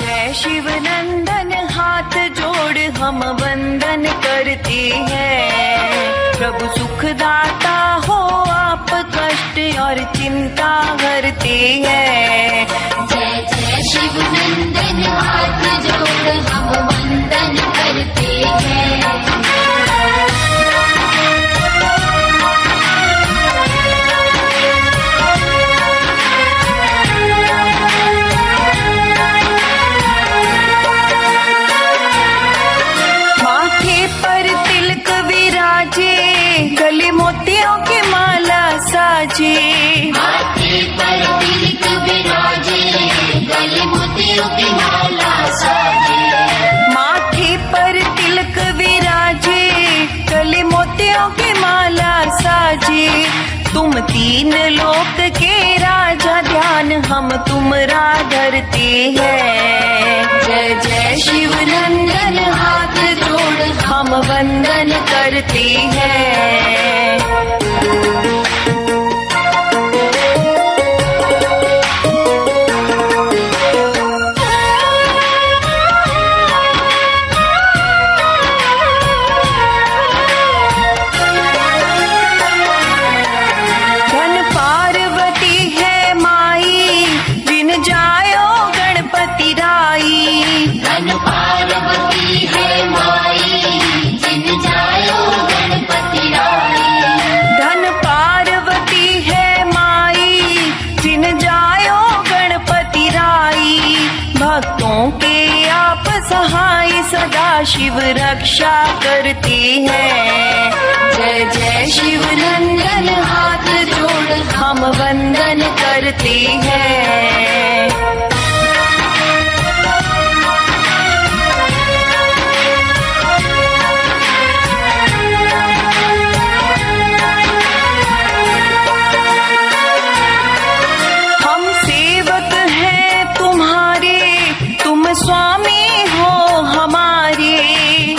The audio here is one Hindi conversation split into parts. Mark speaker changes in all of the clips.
Speaker 1: जय शिव नंदन हाथ जोड़ हम वंदन करते हैं। प्रभु सुखदाता हो आप कष्ट और चिंता हरते हैं।
Speaker 2: जय जय शिव नंदन हाथ जोड़ हम वंदन करते हैं।
Speaker 1: गले मोतियों की माला साजे,
Speaker 2: माथे पर तिलक विराजे, गले मोतियों की माला साजे।
Speaker 1: माथे पर तिलक विराजे, गले मोतियों की माला साजे। तुम तीन लोक के राजा ध्यान हम तुमरा धरते हैं। जय जय शिव नंदन हाथ जोड़ हम वंदन करते हैं। धन पार्वती है माई, जिन जायो गणपति राई।
Speaker 2: धन पार्वती है माई, जिन जायो गणपति राई।
Speaker 1: धन पार्वती है माई, जिन जायो गणपति राई। भक्तों के आप सहाय सदा शिव रक्षा करते हैं। जय जय शिव नंदन हाथ जोड़ हम वंदन करते हैं। हम सेवक हैं तुम्हारे, तुम स्वामी हो हमारे।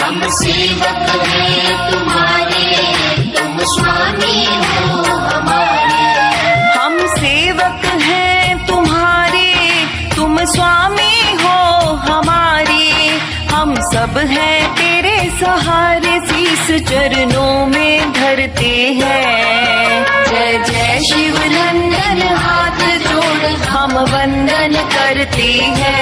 Speaker 2: हम सेवक हैं तुम्हारे, तुम स्वामी हो हमारे।
Speaker 1: हम सेवक हैं तुम्हारे, तुम स्वामी हो हमारे। हम सब हैं तेरे सहारे, शीस चरणों में धरते हैं। जय जय शिव नंदन हाथ जोड़ हम वंदन करते हैं।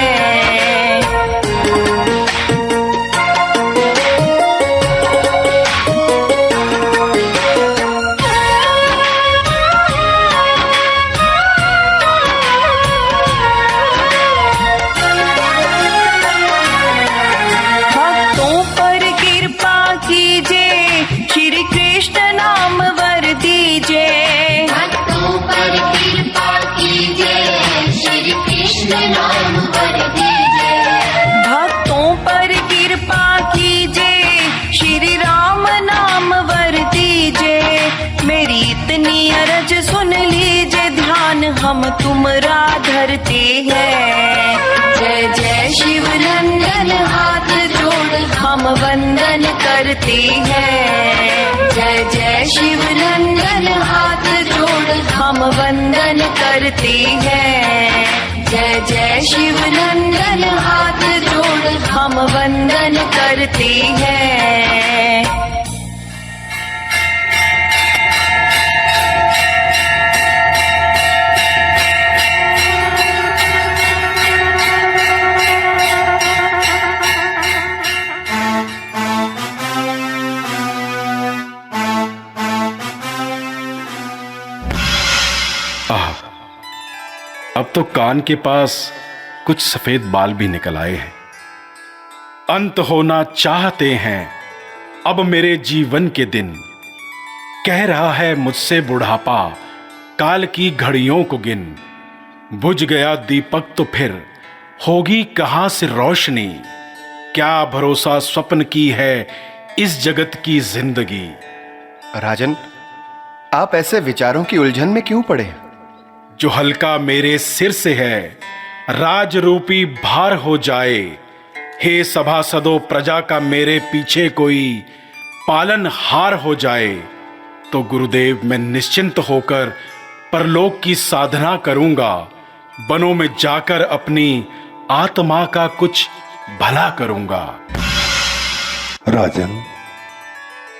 Speaker 1: भक्तों पर कृपा कीजिए, श्री कृष्ण नाम वर दीजिए।
Speaker 2: भक्तों पर कृपा कीजिए, श्री कृष्ण नाम वर दीजिए।
Speaker 1: भक्तों पर कृपा कीजिए, श्री राम नाम वर दीजिए। मेरी इतनी अरज सुन लीजिए, ध्यान हम तुमरा धरते हैं। जय जय शिव नंदन हाथ जोड़ हम वंदन करते हैं। जय जय शिव नंदन हाथ जोड़ हम वंदन करते हैं। जय जय शिव नंदन हाथ जोड़ हम वंदन करते हैं।
Speaker 3: अब तो कान के पास कुछ सफेद बाल भी निकल आए हैं। अंत होना चाहते हैं अब मेरे जीवन के दिन। कह रहा है मुझसे बुढ़ापा, काल की घड़ियों को गिन। बुझ गया दीपक तो फिर होगी कहां से रोशनी। क्या भरोसा स्वप्न की है इस जगत की जिंदगी।
Speaker 4: राजन, आप ऐसे विचारों की उलझन में क्यों पड़े?
Speaker 3: जो हल्का मेरे सिर से है राज रूपी भार हो जाए। हे सभासदों, प्रजा का मेरे पीछे कोई पालन हार हो जाए। तो गुरुदेव, मैं निश्चिंत होकर परलोक की साधना करूंगा। वनों में जाकर अपनी आत्मा का कुछ भला करूंगा।
Speaker 5: राजन,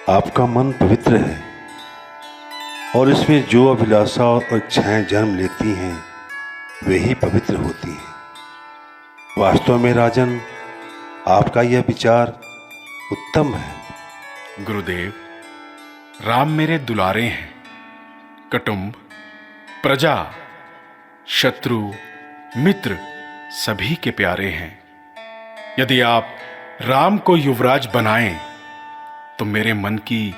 Speaker 5: आपका मन पवित्र है और इसमें जो अभिलाषा और इच्छाएं जन्म लेती हैं वे ही पवित्र होती हैं। वास्तव में राजन, आपका यह विचार उत्तम है।
Speaker 3: गुरुदेव, राम मेरे दुलारे हैं। कुटुंब, प्रजा, शत्रु, मित्र सभी के प्यारे हैं। यदि आप राम को युवराज बनाएं तो मेरे मन की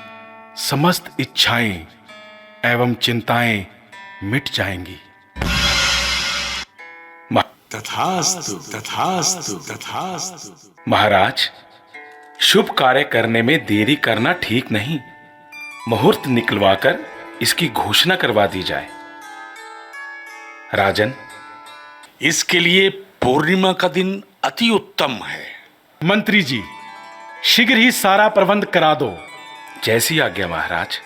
Speaker 3: समस्त इच्छाएं एवं चिंताएं मिट जाएंगी।
Speaker 6: तथास्तु तथास्तु तथास्तु।
Speaker 3: महाराज, शुभ कार्य करने में देरी करना ठीक नहीं। मुहूर्त निकलवाकर इसकी घोषणा करवा दी जाए। राजन,
Speaker 6: इसके लिए पूर्णिमा का दिन अति उत्तम है।
Speaker 3: मंत्री जी, शीघ्र ही सारा प्रबंध करा दो। जैसी आज्ञा महाराज।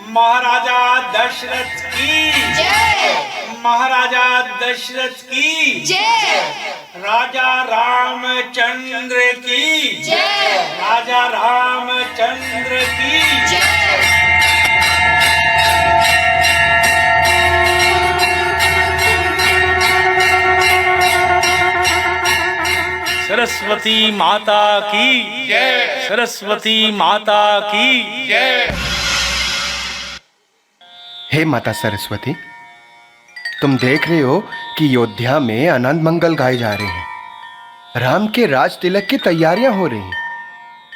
Speaker 7: महाराजा दशरथ की जय। महाराजा दशरथ की जय। राजा रामचंद्र की जय। राजा रामचंद्र की जय।
Speaker 6: सरस्वती माता की जय। सरस्वती माता की जय।
Speaker 4: हे माता सरस्वती, तुम देख रहे हो कि अयोध्या में आनंद मंगल गाए जा रहे हैं। राम के राज तिलक की तैयारियां हो रही हैं,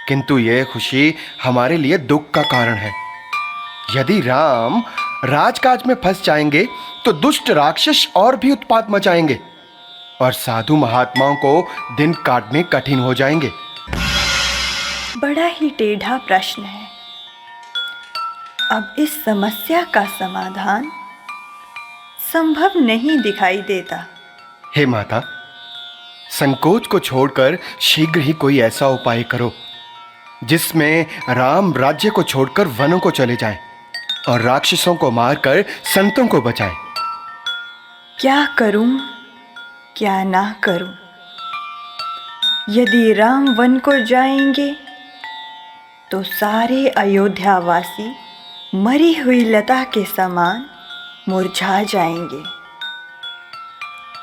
Speaker 4: किंतु यह खुशी हमारे लिए दुख का कारण है। यदि राम राजकाज में फंस जाएंगे तो दुष्ट राक्षस और भी उत्पात मचाएंगे और साधु महात्माओं को दिन काटने कठिन हो जाएंगे।
Speaker 8: बड़ा ही टेढ़ा प्रश्न है। अब इस समस्या का समाधान संभव नहीं दिखाई देता।
Speaker 4: हे माता, संकोच को छोड़कर शीघ्र ही कोई ऐसा उपाय करो जिसमें राम राज्य को छोड़कर वनों को चले जाएं और राक्षसों को मारकर संतों को बचाएं।
Speaker 8: क्या करूं, क्या ना करूं? यदि राम वन को जाएंगे तो सारे अयोध्यावासी मरी हुई लता के समान मुरझा जाएंगे,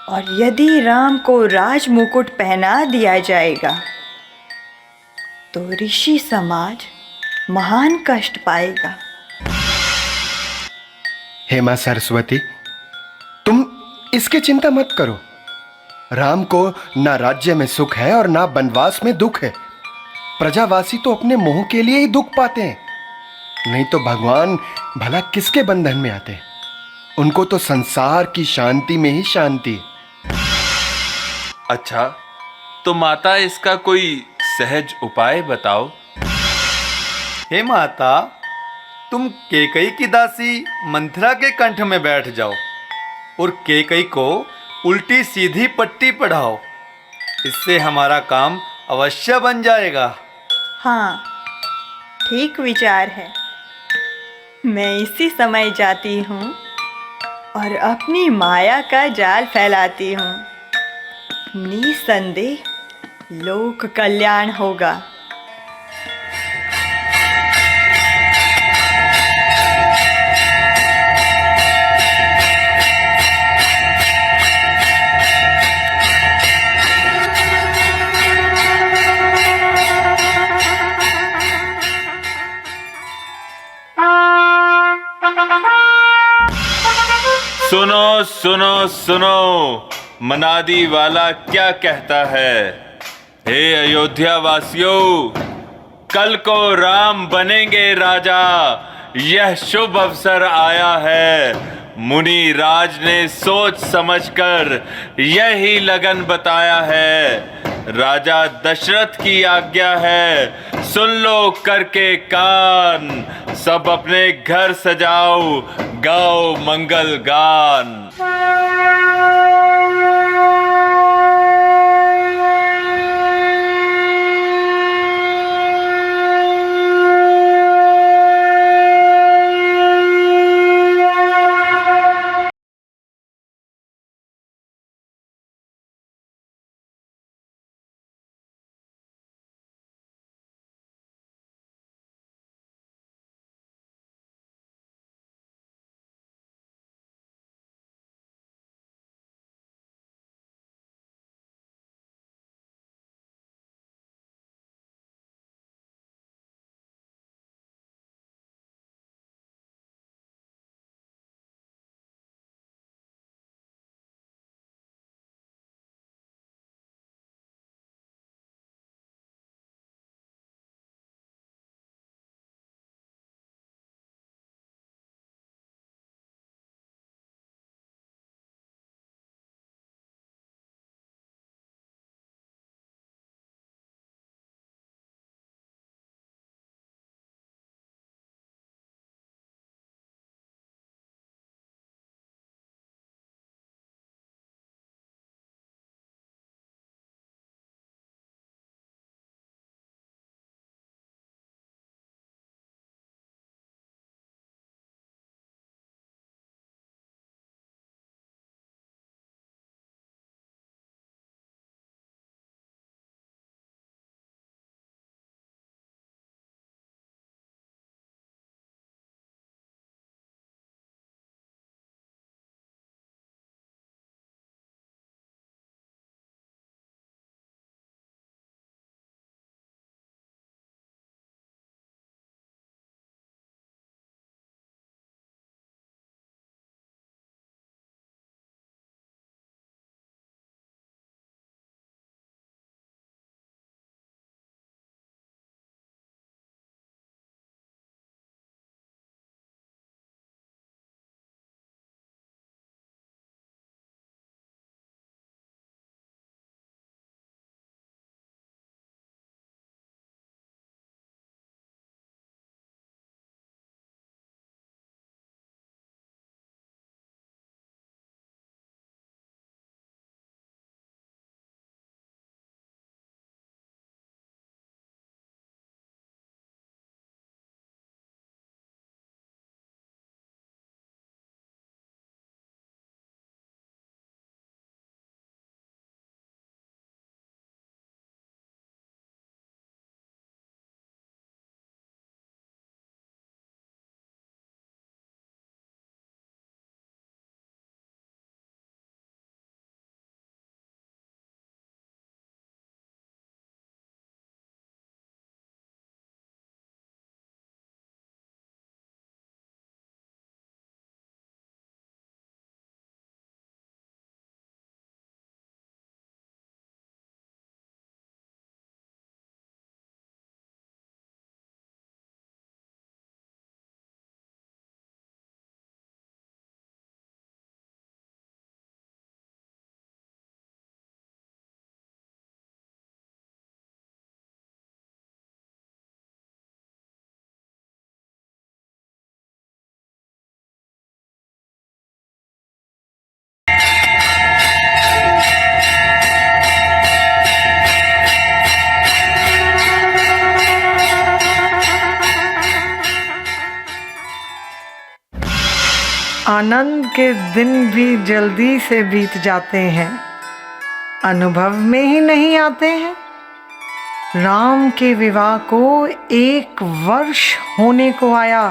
Speaker 8: और यदि राम को राज मुकुट पहना दिया जाएगा तो ऋषि समाज महान कष्ट पाएगा।
Speaker 4: हे मां सरस्वती, तुम इसकी चिंता मत करो। राम को ना राज्य में सुख है और ना वनवास में दुख है। प्रजावासी तो अपने मोह के लिए ही दुख पाते हैं, नहीं तो भगवान भला किसके बंधन में आते हैं? उनको तो संसार की शांति में ही शांति है।
Speaker 9: अच्छा, तो माता इसका कोई सहज उपाय बताओ।
Speaker 10: हे माता, तुम केकई की दासी मंथरा के कंठ में बैठ जाओ और केकई को उल्टी सीधी पट्टी पढ़ाओ। इससे हमारा काम अवश्य बन जाएगा।
Speaker 8: हाँ, ठीक विचार है। मैं इसी समय जाती हूँ और अपनी माया का जाल फैलाती हूँ। निसंदेह लोक कल्याण होगा।
Speaker 9: सुनो सुनो सुनो, मनादी वाला क्या कहता है। हे अयोध्या वासियों, कल को राम बनेंगे राजा, यह शुभ अवसर आया है। मुनि राज ने सोच समझकर यही लगन बताया है। राजा दशरथ की आज्ञा है, सुन लो करके कान। सब अपने घर सजाओ, गाओ मंगल गान।
Speaker 11: आनंद के दिन भी जल्दी से बीत जाते हैं, अनुभव में ही नहीं आते हैं। राम के विवाह को 1 वर्ष होने को आया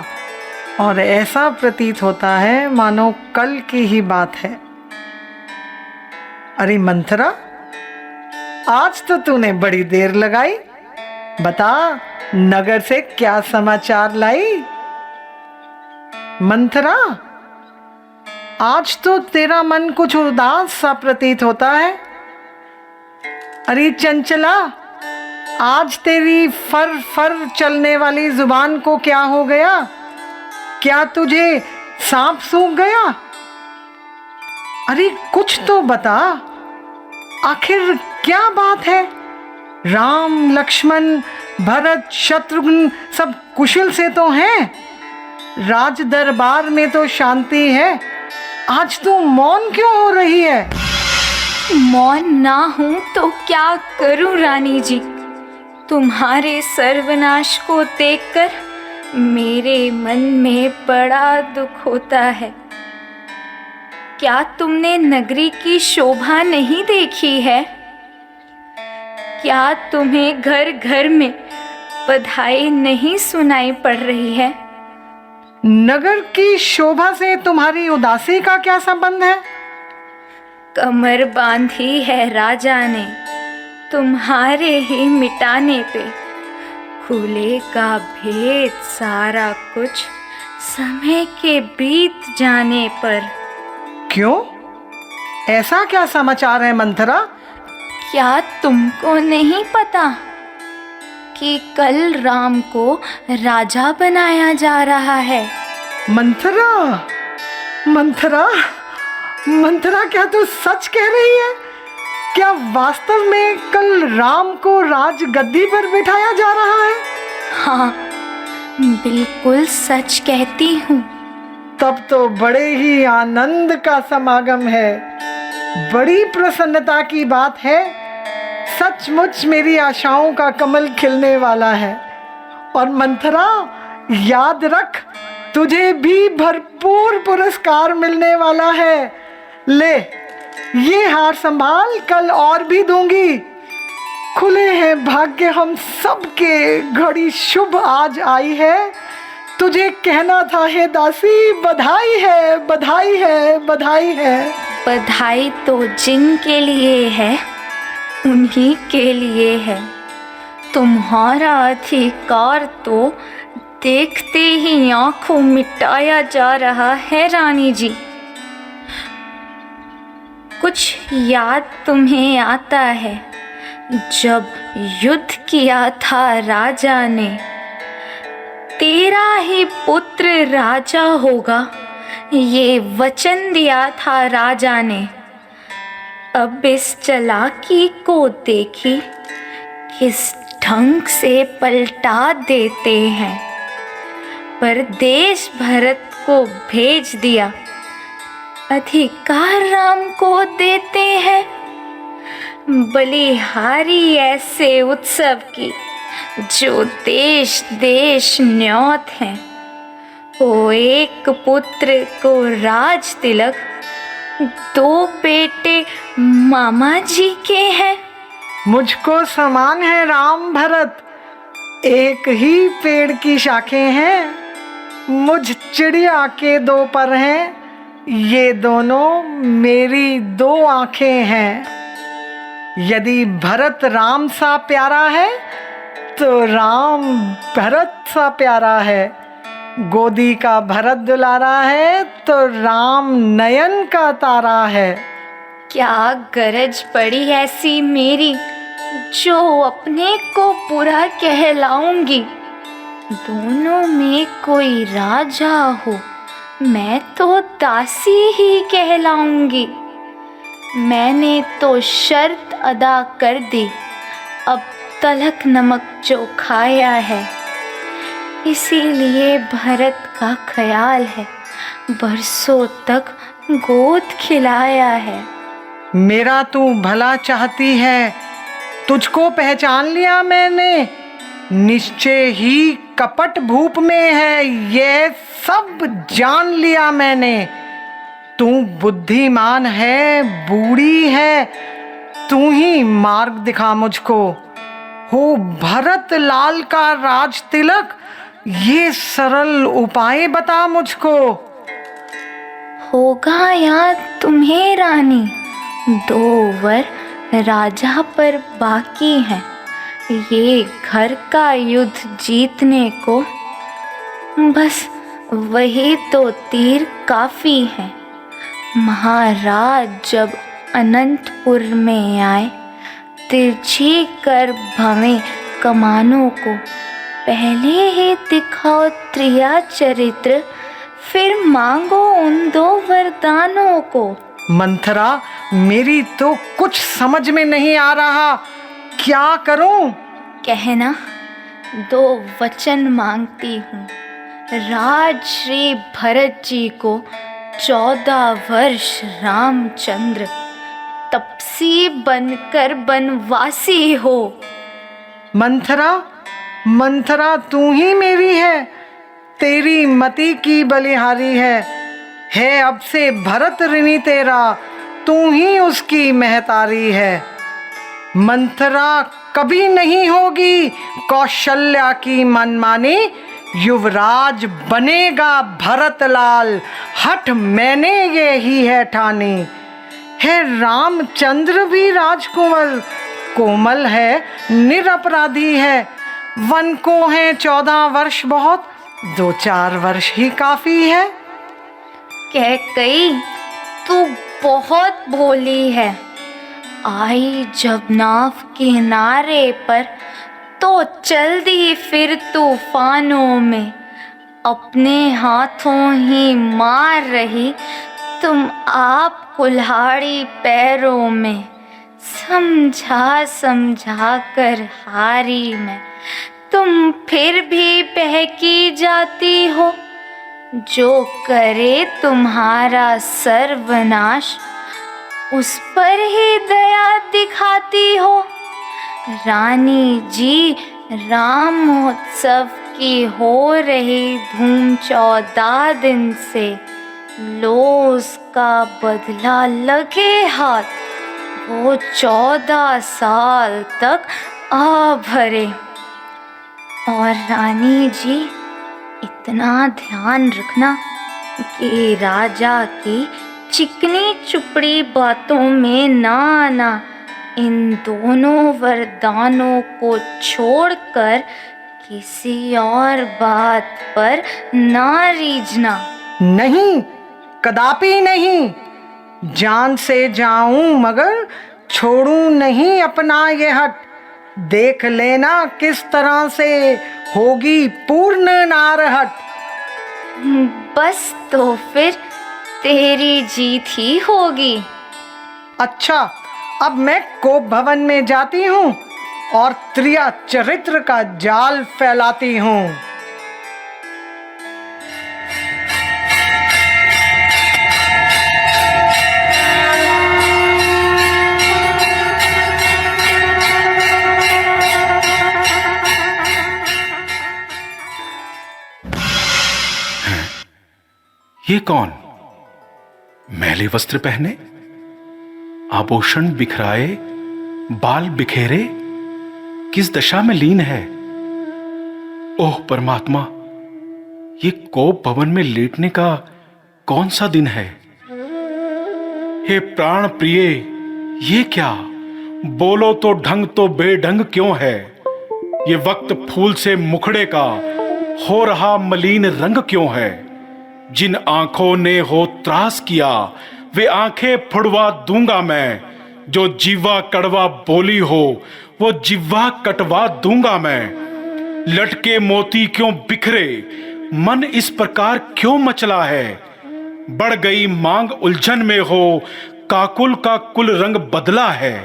Speaker 11: और ऐसा प्रतीत होता है मानो कल की ही बात है। अरे मंथरा, आज तो तूने बड़ी देर लगाई। बता, नगर से क्या समाचार लाई? मंथरा, आज तो तेरा मन कुछ उदास सा प्रतीत होता है। अरे चंचला, आज तेरी फर फर चलने वाली जुबान को क्या हो गया? क्या तुझे सांप सूंघ गया? अरे कुछ तो बता, आखिर क्या बात है? राम, लक्ष्मण, भरत, शत्रुघ्न सब कुशल से तो हैं। राज दरबार में तो शांति है। आज तू मौन क्यों हो रही है?
Speaker 12: मौन ना हूं तो क्या करूं रानी जी। तुम्हारे सर्वनाश को देखकर मेरे मन में बड़ा दुख होता है। क्या तुमने नगरी की शोभा नहीं देखी है? क्या तुम्हें घर घर में बधाई नहीं सुनाई पड़ रही है?
Speaker 11: नगर की शोभा से तुम्हारी उदासी का क्या संबंध है?
Speaker 12: कमर बांधी है राजा ने तुम्हारे ही मिटाने पे। खुलेगा भेद सारा कुछ समय के बीत जाने पर।
Speaker 11: क्यों? ऐसा क्या समाचार है मंथरा?
Speaker 12: क्या तुमको नहीं पता कि कल राम को राजा बनाया जा रहा है?
Speaker 11: मंथरा, मंथरा, मंथरा, क्या तू सच कह रही है? क्या वास्तव में कल राम को राजगद्दी पर बिठाया जा रहा है?
Speaker 12: हाँ, बिल्कुल सच कहती हूँ।
Speaker 11: तब तो बड़े ही आनंद का समागम है, बड़ी प्रसन्नता की बात है। सचमुच मेरी आशाओं का कमल खिलने वाला है। और मंथरा, याद रख, तुझे भी भरपूर पुरस्कार मिलने वाला है। ले, ये हार संभाल, कल और भी दूंगी। खुले हैं भाग्य हम सबके, घड़ी शुभ आज आई है। तुझे कहना था हे दासी, बधाई है, बधाई है, बधाई है।
Speaker 12: बधाई तो जिनके लिए है उन्हीं के लिए है। तुम्हारा अधिकार तो देखते ही आंखों मिटाया जा रहा है रानी जी। कुछ याद तुम्हें आता है जब युद्ध किया था राजा ने? तेरा ही पुत्र राजा होगा ये वचन दिया था राजा ने। अब इस चालाकी को देखी किस ढंग से पलटा देते हैं। पर देश भरत को भेज दिया, अधिकार राम को देते हैं। बलिहारी ऐसे उत्सव की जो देश देश न्योत हैं। ओ एक पुत्र को राज तिलक, 2 बेटे मामा जी के हैं।
Speaker 11: मुझको समान है राम भरत, एक ही पेड़ की शाखें हैं। मुझ चिड़िया के 2 पर हैं, ये दोनों मेरी 2 आंखें हैं। यदि भरत राम सा प्यारा है तो राम भरत सा प्यारा है। गोदी का भरत दुलारा है तो राम नयन का तारा है।
Speaker 12: क्या गरज पड़ी ऐसी मेरी जो अपने को पूरा कहलाऊंगी? दोनों में कोई राजा हो, मैं तो दासी ही कहलाऊंगी। मैंने तो शर्त अदा कर दी, अब तलक नमक जो खाया है। इसीलिए भरत का ख्याल है, बरसों तक गोद खिलाया है।
Speaker 11: मेरा तू भला चाहती है, तुझको पहचान लिया मैंने। निश्चय ही कपट भूप में है, ये सब जान लिया मैंने। तू बुद्धिमान है, बूढ़ी है, तू ही मार्ग दिखा मुझको। हो भरत लाल का राज तिलक, ये सरल उपाय बता मुझको।
Speaker 12: होगा याद तुम्हें रानी, 2 वर राजा पर बाकी है, ये घर का युद्ध जीतने को, बस वही तो तीर काफी है। महाराज जब अनंतपुर में आए, तिरछी कर भवें कमानों को, पहले ही दिखाओ त्रिया चरित्र, फिर मांगो उन 2 वरदानों को।
Speaker 11: मंथरा, मेरी तो कुछ समझ में नहीं आ रहा, क्या करूं?
Speaker 12: कहना, 2 वचन मांगती हूँ। राज श्री भरत जी को 14 वर्ष रामचंद्र तपसी बनकर बनवासी हो।
Speaker 11: मंथरा, मंथरा तू ही मेरी है, तेरी मति की बलिहारी है अब से भरत ऋणी तेरा, तू ही उसकी महतारी है। मंथरा कभी नहीं होगी कौशल्या की मनमानी, युवराज बनेगा भरत लाल, हठ मैंने ये ही है ठानी। है रामचंद्र भी राजकुंवर, कोमल है, निरपराधी है, वन को है 14 वर्ष बहुत, 2-4 वर्ष ही काफी है।
Speaker 12: कैकई, तू बहुत भोली है। आई जब नाव किनारे पर, तो चल दी फिर तूफानों में, अपने हाथों ही मार रही तुम आप कुल्हाड़ी पैरों में। समझा समझा कर हारी मैं, तुम फिर भी बहकी जाती हो। जो करे तुम्हारा सर्वनाश, उस पर ही दया दिखाती हो। रानी जी, राम महोत्सव की हो रही धूम 14 दिन से, लो उसका बदला लगे हाथ, वो 14 साल तक आ भरे। और रानी जी, इतना ध्यान रखना कि राजा की चिकनी चुपड़ी बातों में ना आना। इन दोनों वरदानों को छोड़कर किसी और बात पर ना रीझना।
Speaker 11: नहीं, कदापि नहीं, जान से जाऊं मगर छोड़ूं नहीं अपना ये हट। देख लेना किस तरह से होगी पूर्ण नारहट।
Speaker 12: बस तो फिर तेरी जीत ही होगी।
Speaker 11: अच्छा, अब मैं कोप भवन में जाती हूँ और त्रिया चरित्र का जाल फैलाती हूँ।
Speaker 3: ये कौन? मैले वस्त्र पहने, आभूषण बिखराए, बाल बिखेरे, किस दशा में लीन है? ओह परमात्मा, ये कोप भवन में लेटने का कौन सा दिन है? हे प्राण प्रिय, ये क्या? बोलो तो ढंग तो बेढंग क्यों है? ये वक्त फूल से मुखड़े का हो रहा मलिन रंग क्यों है? जिन आंखों ने हो त्रास किया, वे आंखें फुड़वा दूंगा मैं। जो जीवा कड़वा बोली हो, वो जिह्वा कटवा दूंगा मैं। लटके मोती क्यों बिखरे, मन इस प्रकार क्यों मचला है? बढ़ गई मांग उलझन में हो, काकुल का कुल रंग बदला है।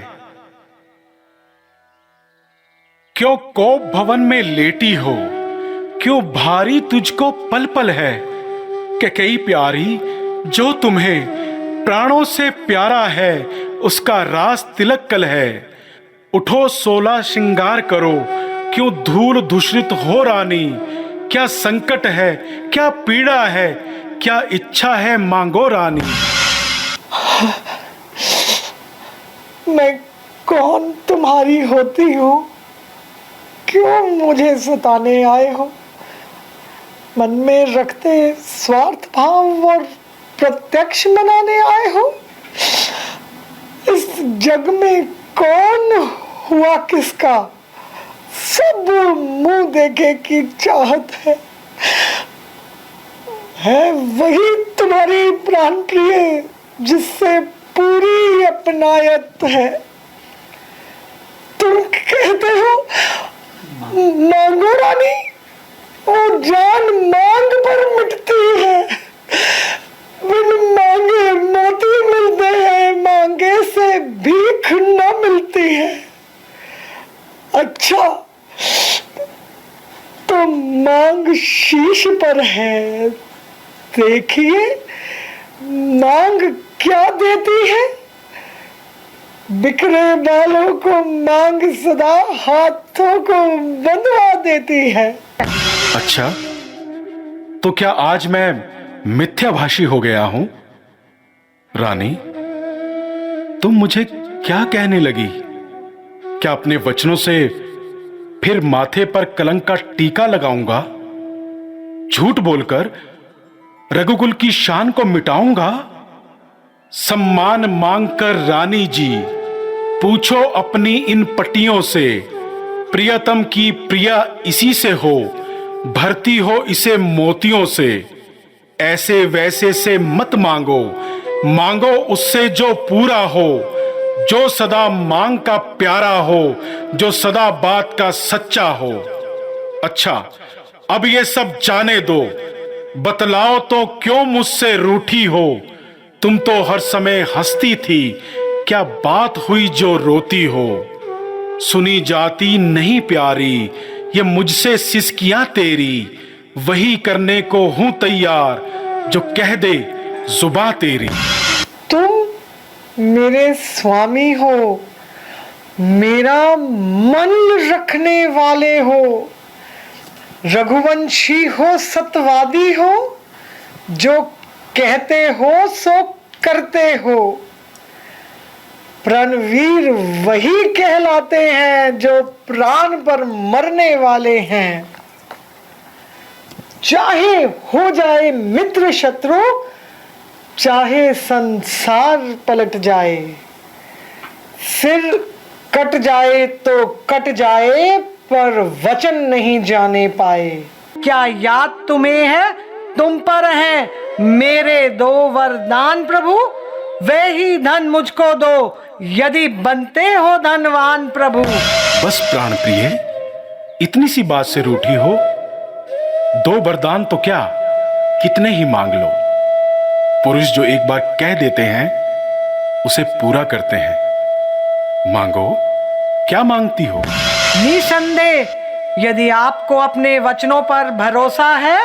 Speaker 3: क्यों कोप भवन में लेटी हो, क्यों भारी तुझको पल पल है? कैकेयी प्यारी, जो तुम्हें प्राणों से प्यारा है, उसका रास तिलक कल है। उठो 16 श्रृंगार करो, क्यों धूल धूषित हो रानी? क्या संकट है, क्या पीड़ा है, क्या इच्छा है, मांगो रानी।
Speaker 11: मैं कौन तुम्हारी होती हूँ? क्यों मुझे सताने आए हो? मन में रखते स्वार्थ भाव और प्रत्यक्ष बनाने आए हो? इस जग में कौन हुआ किसका? सब मुंह देखे की चाहत है वही तुम्हारी प्राण प्रिय जिससे पूरी अपनायत है। तुम कहते हो मांगो रानी, और जान मांग पर मिटती है। बिन मांगे मोती मिलते हैं, मांगे से भीख न मिलती है। अच्छा तो मांग शीश पर है, देखिए मांग क्या देती है। बिखरे बालों को मांग सदा हाथों को बंधवा देती है।
Speaker 3: अच्छा, तो क्या आज मैं मिथ्याभाषी हो गया हूं? रानी, तुम मुझे क्या कहने लगी? क्या अपने वचनों से फिर माथे पर कलंक का टीका लगाऊंगा? झूठ बोलकर रघुकुल की शान को मिटाऊंगा? सम्मान मांगकर रानी जी पूछो अपनी इन पटियों से, प्रियतम की प्रिया इसी से हो, भरती हो इसे मोतियों से। ऐसे वैसे से मत मांगो, मांगो उससे जो पूरा हो, जो सदा मांग का प्यारा हो, जो सदा बात का सच्चा हो। अच्छा, अब ये सब जाने दो, बतलाओ तो क्यों मुझसे रूठी हो? तुम तो हर समय हंसती थी, क्या बात हुई जो रोती हो? सुनी जाती नहीं प्यारी, ये मुझसे सिसकियां तेरी, वही करने को हूं तैयार जो कह दे जुबां तेरी।
Speaker 11: तुम मेरे स्वामी हो, मेरा मन रखने वाले हो, रघुवंशी हो, सत्यवादी हो, जो कहते हो सो करते हो। प्राणवीर वही कहलाते हैं जो प्राण पर मरने वाले हैं। चाहे हो जाए मित्र शत्रु, चाहे संसार पलट जाए, सिर कट जाए तो कट जाए, पर वचन नहीं जाने पाए। क्या याद तुम्हें है? तुम पर है मेरे 2 वरदान प्रभु, वे ही धन मुझको दो यदि बनते हो धनवान प्रभु।
Speaker 3: बस प्राण प्रिय, इतनी सी बात से रूठी हो? 2 वरदान तो क्या, कितने ही मांग लो। पुरुष जो एक बार कह देते हैं उसे पूरा करते हैं। मांगो, क्या मांगती हो?
Speaker 11: निसंदेह यदि आपको अपने वचनों पर भरोसा है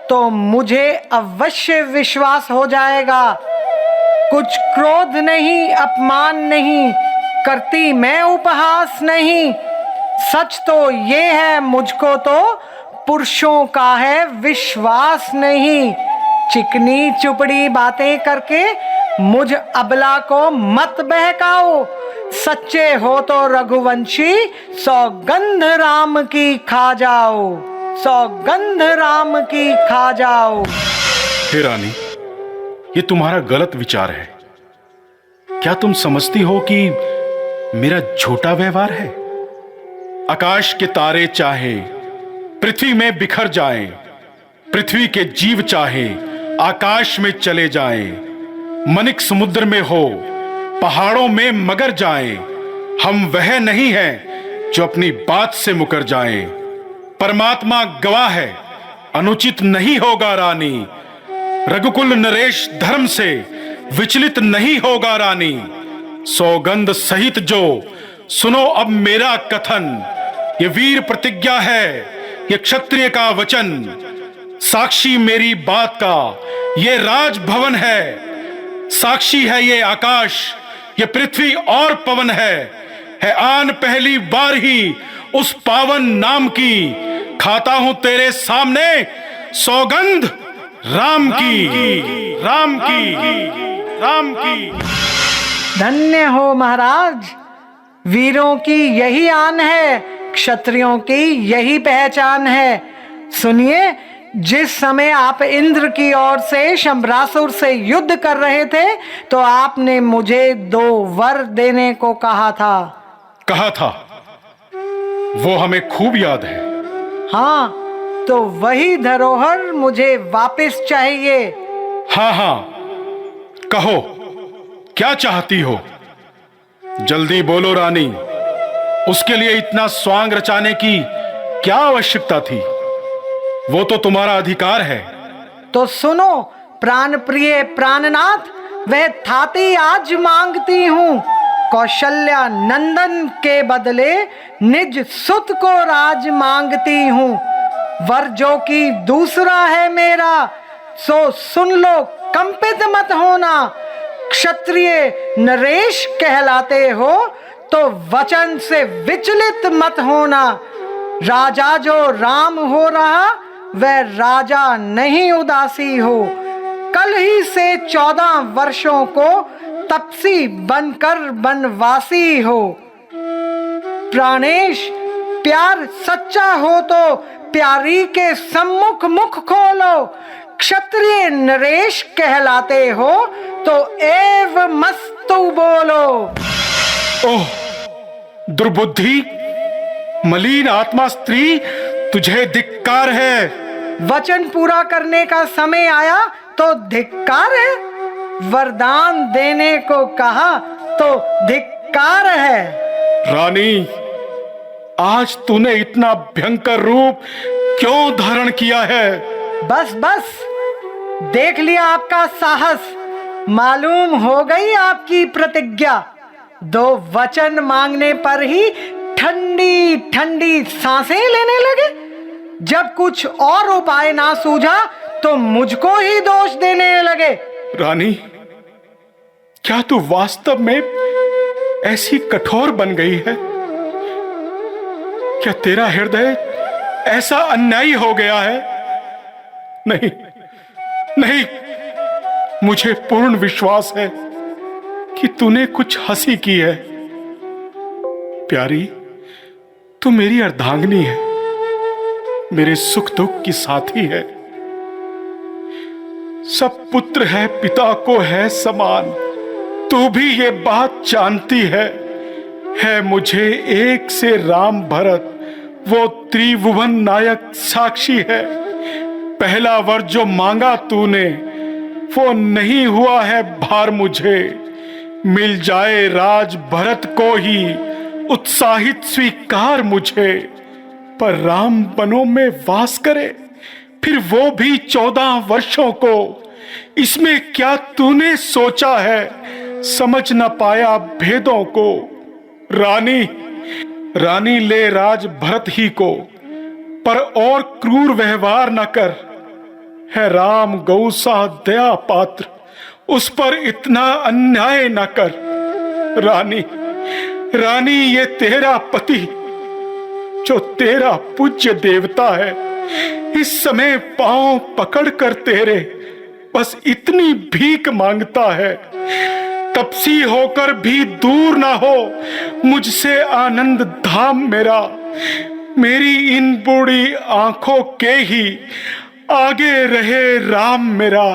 Speaker 11: तो मुझे अवश्य विश्वास हो जाएगा। कुछ क्रोध नहीं, अपमान नहीं, करती मैं उपहास नहीं। सच तो ये है, मुझको तो पुरुषों का है विश्वास नहीं। चिकनी चुपड़ी बातें करके मुझ अबला को मत बहकाओ। सच्चे हो तो रघुवंशी, सौगंध राम की खा जाओ, सौगंध राम की खा जाओ।
Speaker 3: हे रानी, ये तुम्हारा गलत विचार है। क्या तुम समझती हो कि मेरा झूठा व्यवहार है? आकाश के तारे चाहे पृथ्वी में बिखर जाएं, पृथ्वी के जीव चाहे आकाश में चले जाएं, मनिक समुद्र में हो, पहाड़ों में मगर जाएं, हम वह नहीं हैं जो अपनी बात से मुकर जाएं। परमात्मा गवाह है, अनुचित नहीं होगा रानी। रघुकुल नरेश धर्म से विचलित नहीं होगा रानी। सौगंध सहित जो सुनो अब मेरा कथन, ये वीर प्रतिज्ञा है, ये क्षत्रिय का वचन। साक्षी मेरी बात का ये राजभवन है, साक्षी है ये आकाश, ये पृथ्वी और पवन है आन पहली बार ही उस पावन नाम की। खाता हूं तेरे सामने सौगंध राम की, राम की, राम की।
Speaker 11: धन्य हो महाराज। वीरों की यही आन है, क्षत्रियों की यही पहचान है। सुनिए, जिस समय आप इंद्र की ओर से शंबरासुर से युद्ध कर रहे थे तो आपने मुझे 2 वर देने को कहा था।
Speaker 3: कहा था, वो हमें खूब याद है।
Speaker 11: हाँ, तो वही धरोहर मुझे वापस चाहिए।
Speaker 3: हाँ हाँ, कहो क्या चाहती हो? जल्दी बोलो रानी, उसके लिए इतना स्वांग रचाने की क्या आवश्यकता थी? वो तो तुम्हारा अधिकार है।
Speaker 11: तो सुनो प्राण प्रिय प्राणनाथ, वह थाती आज मांगती हूँ। कौशल्या नंदन के बदले निज सुत को राज मांगती हूँ। वर जो कि दूसरा है मेरा, सो सुन लो कंपित मत होना। क्षत्रिय नरेश कहलाते हो तो वचन से विचलित मत होना। राजा जो राम हो रहा वह राजा नहीं उदासी हो। कल ही से 14 वर्षों को तपसी बनकर बनवासी हो। प्राणेश, प्यार सच्चा हो तो प्यारी के सम्मुख मुख खोलो। क्षत्रिय नरेश कहलाते हो तो एव मस्तु बोलो।
Speaker 3: ओह दुर्बुद्धि, मलिन आत्मा स्त्री, तुझे धिक्कार है।
Speaker 11: वचन पूरा करने का समय आया तो धिक्कार है, वरदान देने को कहा तो धिक्कार है।
Speaker 3: रानी, आज तूने इतना भयंकर रूप क्यों धारण किया है?
Speaker 11: बस बस, देख लिया आपका साहस, मालूम हो गई आपकी प्रतिज्ञा। 2 वचन मांगने पर ही ठंडी ठंडी सांसें लेने लगे। जब कुछ और उपाय ना सूझा तो मुझको ही दोष देने लगे।
Speaker 3: रानी, क्या तू वास्तव में ऐसी कठोर बन गई है? क्या तेरा हृदय ऐसा अन्यायी हो गया है? नहीं नहीं, मुझे पूर्ण विश्वास है कि तूने कुछ हंसी की है। प्यारी, तू मेरी अर्धांगिनी है, मेरे सुख दुख की साथी है। सब पुत्र है पिता को है समान, तू भी ये बात जानती है मुझे एक से राम भरत, वो त्रिभुवन नायक साक्षी है। पहला वर जो मांगा तूने वो नहीं हुआ है भार मुझे। मिल जाए राज भरत को ही उत्साहित स्वीकार मुझे। पर राम वनों में वास करे, फिर वो भी 14 वर्षों को। इसमें क्या तूने सोचा है, समझ न पाया भेदों को। रानी ले राज भरत ही को, पर और क्रूर व्यवहार न कर। है राम गौ सा दया पात्र, उस पर इतना अन्याय न कर। रानी ये तेरा पति जो तेरा पूज्य देवता है, इस समय पांव पकड़कर तेरे बस इतनी भीख मांगता है। तपसी होकर भी दूर ना हो मुझसे आनंद धाम मेरा। मेरी इन बूढ़ी आंखों के ही आगे रहे राम मेरा,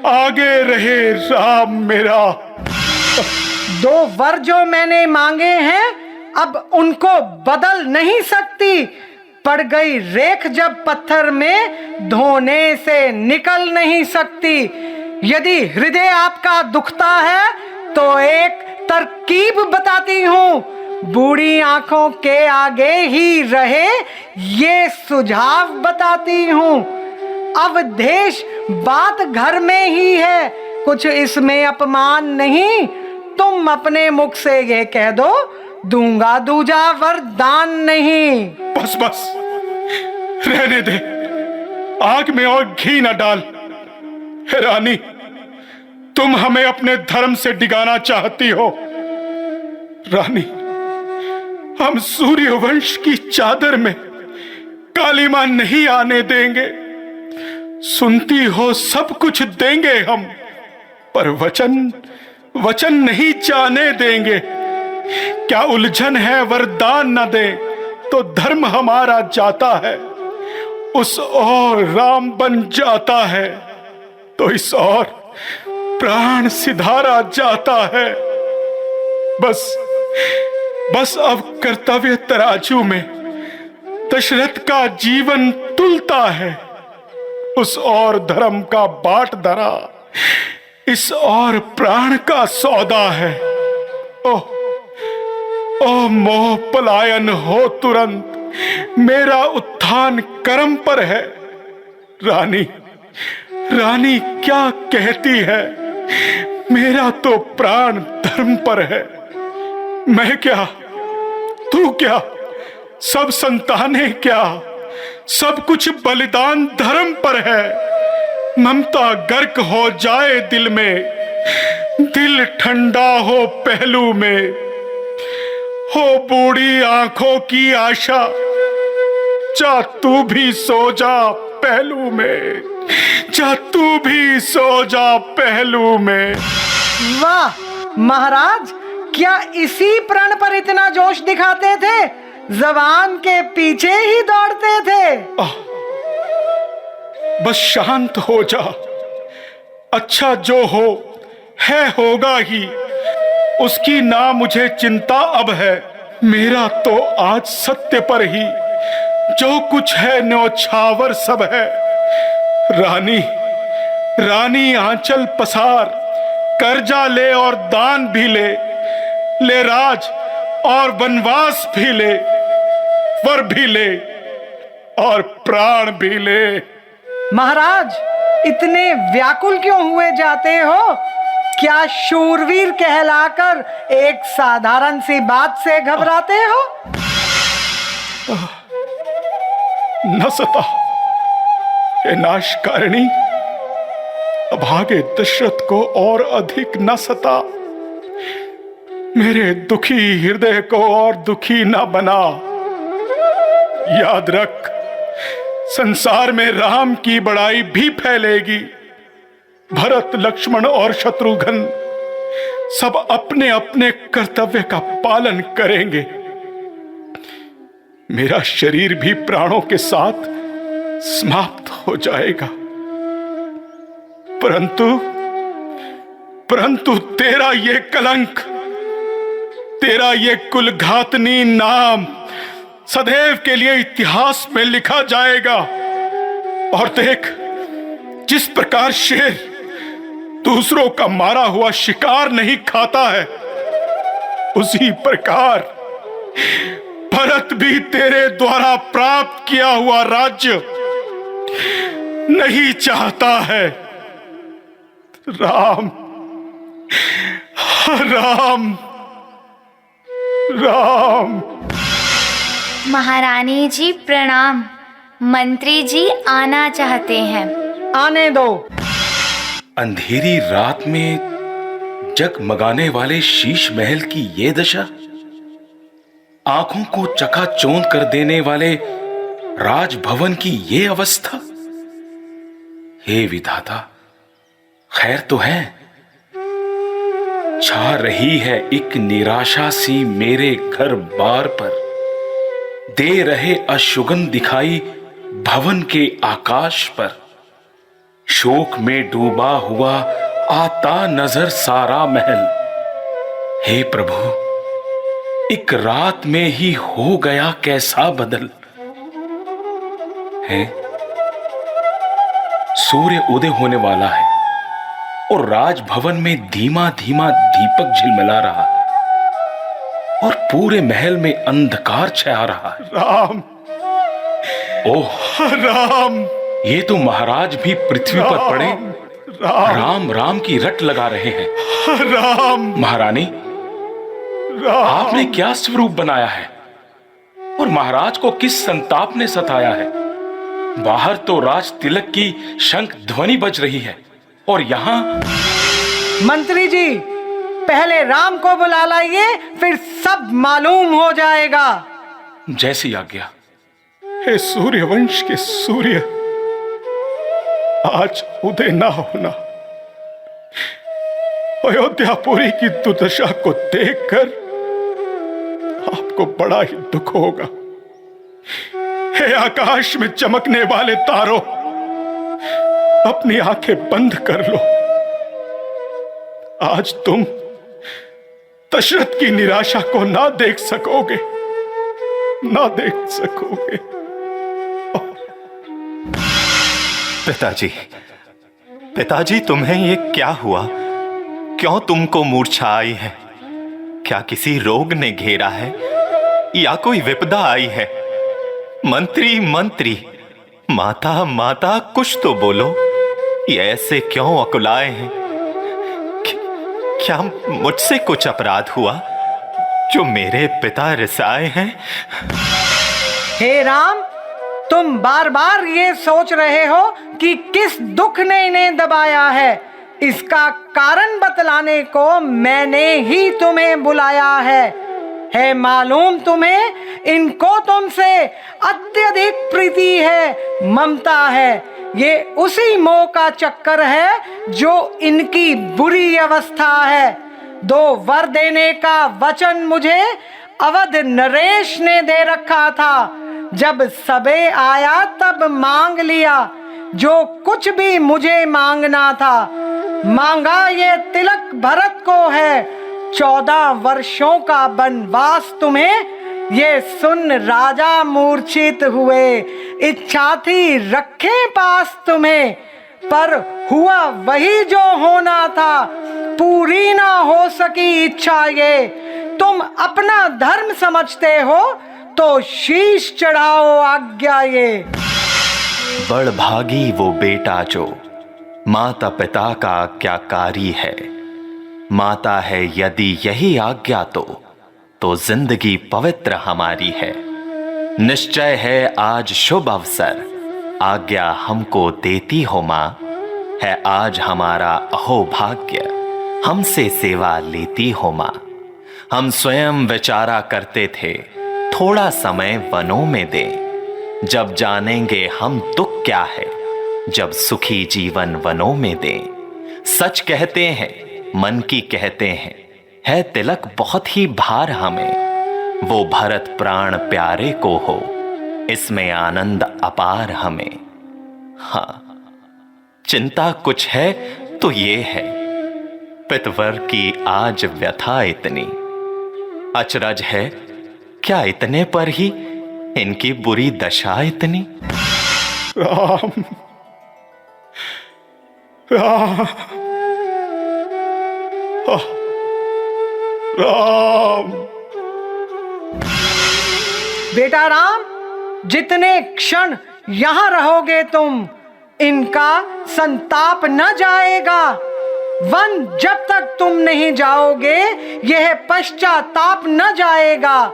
Speaker 3: आगे रहे राम मेरा।
Speaker 11: 2 वर जो मैंने मांगे हैं अब उनको बदल नहीं सकती। पड़ गई रेख जब पत्थर में, धोने से निकल नहीं सकती। यदि हृदय आपका दुखता है तो एक तरकीब बताती हूँ। बूढ़ी आंखों के आगे ही रहे ये सुझाव बताती हूँ। अवधेश बात घर में ही है, कुछ इसमें अपमान नहीं। तुम अपने मुख से ये कह दो, दूंगा दूजा वरदान नहीं।
Speaker 3: बस रहने दे, आग में और घी न डाल। रानी, तुम हमें अपने धर्म से डिगाना चाहती हो। रानी, हम सूर्यवंश की चादर में कालीमा नहीं आने देंगे। सुनती हो, सब कुछ देंगे हम, पर वचन नहीं जाने देंगे। क्या उलझन है वरदान न दे तो धर्म हमारा जाता है, उस और राम बन जाता है तो इस और प्राण सिधारा जाता है। बस अब कर्तव्य तराजू में दशरथ का जीवन तुलता है, उस और धर्म का बाट धरा इस और प्राण का सौदा है। ओह मोह पलायन हो तुरंत, मेरा उत्थान कर्म पर है। रानी क्या कहती है, मेरा तो प्राण धर्म पर है। मैं क्या, तू क्या, सब संतानें क्या, सब कुछ बलिदान धर्म पर है। ममता गर्क हो जाए दिल में, दिल ठंडा हो पहलू में, हो बूढ़ी आंखों की आशा, जा तू भी सो जा पहलू में, जा तू भी सो जा पहलू में।
Speaker 11: वाह महाराज, क्या इसी प्रण पर इतना जोश दिखाते थे, जवान के पीछे ही दौड़ते थे?
Speaker 3: बस शांत हो जा, अच्छा जो हो है होगा ही, उसकी ना मुझे चिंता अब है। मेरा तो आज सत्य पर ही जो कुछ है न्योछावर सब है। रानी आंचल पसार, कर्जा ले और दान भी ले राज और वनवास भी ले, वर भी ले और प्राण भी ले।
Speaker 11: महाराज, इतने व्याकुल क्यों हुए जाते हो? क्या शूरवीर कहलाकर एक साधारण सी बात से घबराते हो?
Speaker 3: न सता हे नाशकारिणी, अभागे दशरथ को और अधिक न सता। मेरे दुखी हृदय को और दुखी न बना। याद रख, संसार में राम की बड़ाई भी फैलेगी। भरत, लक्ष्मण और शत्रुघ्न सब अपने अपने कर्तव्य का पालन करेंगे। मेरा शरीर भी प्राणों के साथ समाप्त हो जाएगा, परंतु तेरा ये कलंक, तेरा ये कुलघातनी नाम सदैव के लिए इतिहास में लिखा जाएगा। और देख, जिस प्रकार शेर दूसरों का मारा हुआ शिकार नहीं खाता है, उसी प्रकार भरत भी तेरे द्वारा प्राप्त किया हुआ राज्य नहीं चाहता है। राम राम राम।
Speaker 12: महारानी जी प्रणाम। मंत्री जी आना चाहते हैं।
Speaker 11: आने दो।
Speaker 3: अंधेरी रात में जगमगाने वाले शीश महल की ये दशा, आंखों को चकाचौंध कर देने वाले राजभवन की ये अवस्था। हे विधाता, खैर तो है। छा रही है एक निराशा सी मेरे घर बार पर, दे रहे अशुगन दिखाई भवन के आकाश पर। शोक में डूबा हुआ आता नजर सारा महल। हे प्रभु, एक रात में ही हो गया कैसा बदल है। सूर्य उदय होने वाला है और राजभवन में धीमा धीमा दीपक झिलमिला रहा है और पूरे महल में अंधकार छा रहा है। राम, ओह राम, ये तो महाराज भी पृथ्वी पर पड़े राम राम की रट लगा रहे हैं। राम, महारानी, आपने क्या स्वरूप बनाया है और महाराज को किस संताप ने सताया है। बाहर तो राज तिलक की शंख ध्वनि बज रही है और यहाँ।
Speaker 11: मंत्री जी, पहले राम को बुला लाइए, फिर सब मालूम हो जाएगा।
Speaker 3: जैसी आज्ञा। हे सूर्यवंश के सूर्य, आज उदय ना होना, अयोध्यापुरी की दुर्दशा को देखकर आपको बड़ा ही दुख होगा। हे आकाश में चमकने वाले तारों, अपनी आंखें बंद कर लो। आज तुम दशरथ की निराशा को ना देख सकोगे, ना देख सकोगे।
Speaker 13: पिताजी, पिताजी, तुम्हें ये क्या हुआ? क्यों तुमको मूर्छा आई है? क्या किसी रोग ने घेरा है या कोई विपदा आई है? मंत्री, मंत्री, माता, माता, कुछ तो बोलो। ये ऐसे क्यों अकुलाए हैं? क्या मुझसे कुछ अपराध हुआ जो मेरे पिता रिसाए हैं?
Speaker 11: हे राम, तुम बार बार ये सोच रहे हो कि किस दुख ने इन्हें दबाया है। इसका कारण बतलाने को मैंने ही तुम्हें बुलाया है मालूम तुम्हें, इनको तुमसे अत्यधिक प्रीति है, ममता है। ये उसी मोह का चक्कर है जो इनकी बुरी अवस्था है। 2 वर देने का वचन मुझे अवध नरेश ने दे रखा था। जब सबे आया तब मांग लिया जो कुछ भी मुझे मांगना था। मांगा ये तिलक भरत को है, 14 वर्षों का वनवास तुम्हें। ये सुन राजा मूर्छित हुए, इच्छा थी रखे पास तुम्हें, पर हुआ वही जो होना था। पूरी ना हो सकी इच्छा ये, तुम अपना धर्म समझते हो तो शीश चढ़ाओ आज्ञा ये।
Speaker 13: बड़ भागी वो बेटा जो माता पिता का आज्ञाकारी है। माता है यदि यही आज्ञा तो जिंदगी पवित्र हमारी है। निश्चय है आज शुभ अवसर, आज्ञा हमको देती हो माँ। है आज हमारा अहोभाग्य, हमसे सेवा लेती हो माँ। हम स्वयं विचारा करते थे थोड़ा समय वनों में दें। जब जानेंगे हम दुख क्या है, जब सुखी जीवन वनों में दें। सच कहते हैं, मन की कहते हैं, है तिलक बहुत ही भार हमें। वो भरत प्राण प्यारे को हो, इसमें आनंद अपार हमें। हाँ, चिंता कुछ है तो ये है, पितवर की आज व्यथा इतनी। अचरज है क्या इतने पर ही इनकी बुरी दशा इतनी।
Speaker 3: राम, राम, राम।
Speaker 11: बेटा राम, जितने क्षण यहाँ रहोगे तुम, इनका संताप न जाएगा। वन जब तक तुम नहीं जाओगे, यह पश्चाताप न जाएगा।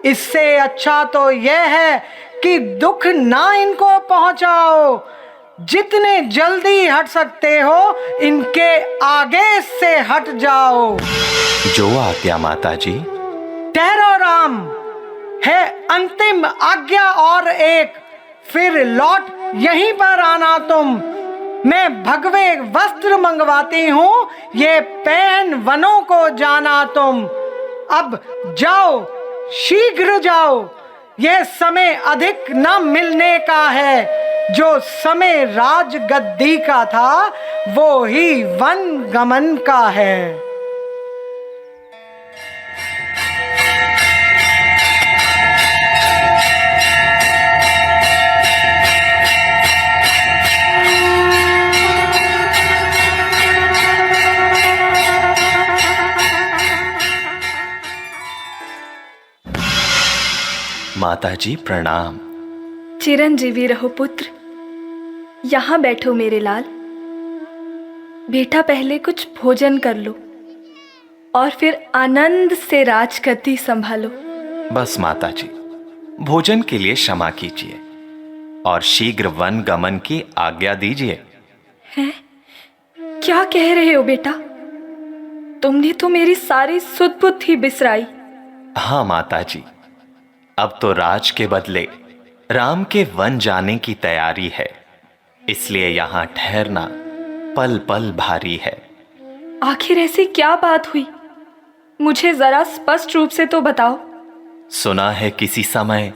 Speaker 11: इससे अच्छा तो यह है कि दुख ना इनको पहुंचाओ। जितने जल्दी हट सकते हो, इनके आगे से हट जाओ।
Speaker 13: जो आज्ञा माता जी।
Speaker 11: ठहरो राम, है अंतिम आज्ञा और एक, फिर लौट यहीं पर आना तुम। मैं भगवे वस्त्र मंगवाती हूँ, ये पहन वनों को जाना तुम। अब जाओ, शीघ्र जाओ, यह समय अधिक न मिलने का है। जो समय राज गद्दी का था, वो ही वन गमन का है।
Speaker 13: माताजी प्रणाम।
Speaker 12: चिरंजीवी रहो पुत्र। यहाँ बैठो मेरे लाल। बेटा पहले कुछ भोजन कर लो और फिर आनंद से राजगद्दी संभालो।
Speaker 13: बस माताजी, भोजन के लिए क्षमा कीजिए और शीघ्र वन गमन की आज्ञा दीजिए।
Speaker 12: हैं? क्या कह रहे हो बेटा? तुमने तो मेरी सारी सुध बुद्धि बिसराई।
Speaker 13: हाँ माताजी, अब तो राज के बदले राम के वन जाने की तैयारी है, इसलिए यहाँ ठहरना पल पल भारी है।
Speaker 12: आखिर ऐसी क्या बात हुई? मुझे जरा स्पष्ट रूप से तो बताओ।
Speaker 13: सुना है किसी समय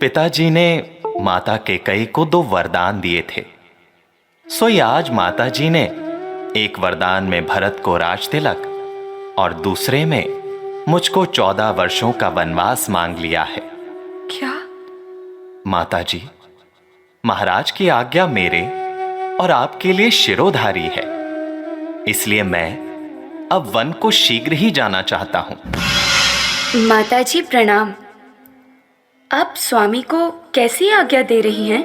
Speaker 13: पिताजी ने माता कैकेयी को 2 वरदान दिए थे। सो आज माताजी ने एक वरदान में भरत को राज तिलक और दूसरे में मुझको 14 वर्षों का वनवास मांग लिया है।
Speaker 12: क्या?
Speaker 13: माताजी, महाराज की आज्ञा मेरे और आपके लिए शिरोधारी है, इसलिए मैं अब वन को शीघ्र ही जाना चाहता हूं।
Speaker 14: माताजी प्रणाम। आप स्वामी को कैसी आज्ञा दे रही हैं?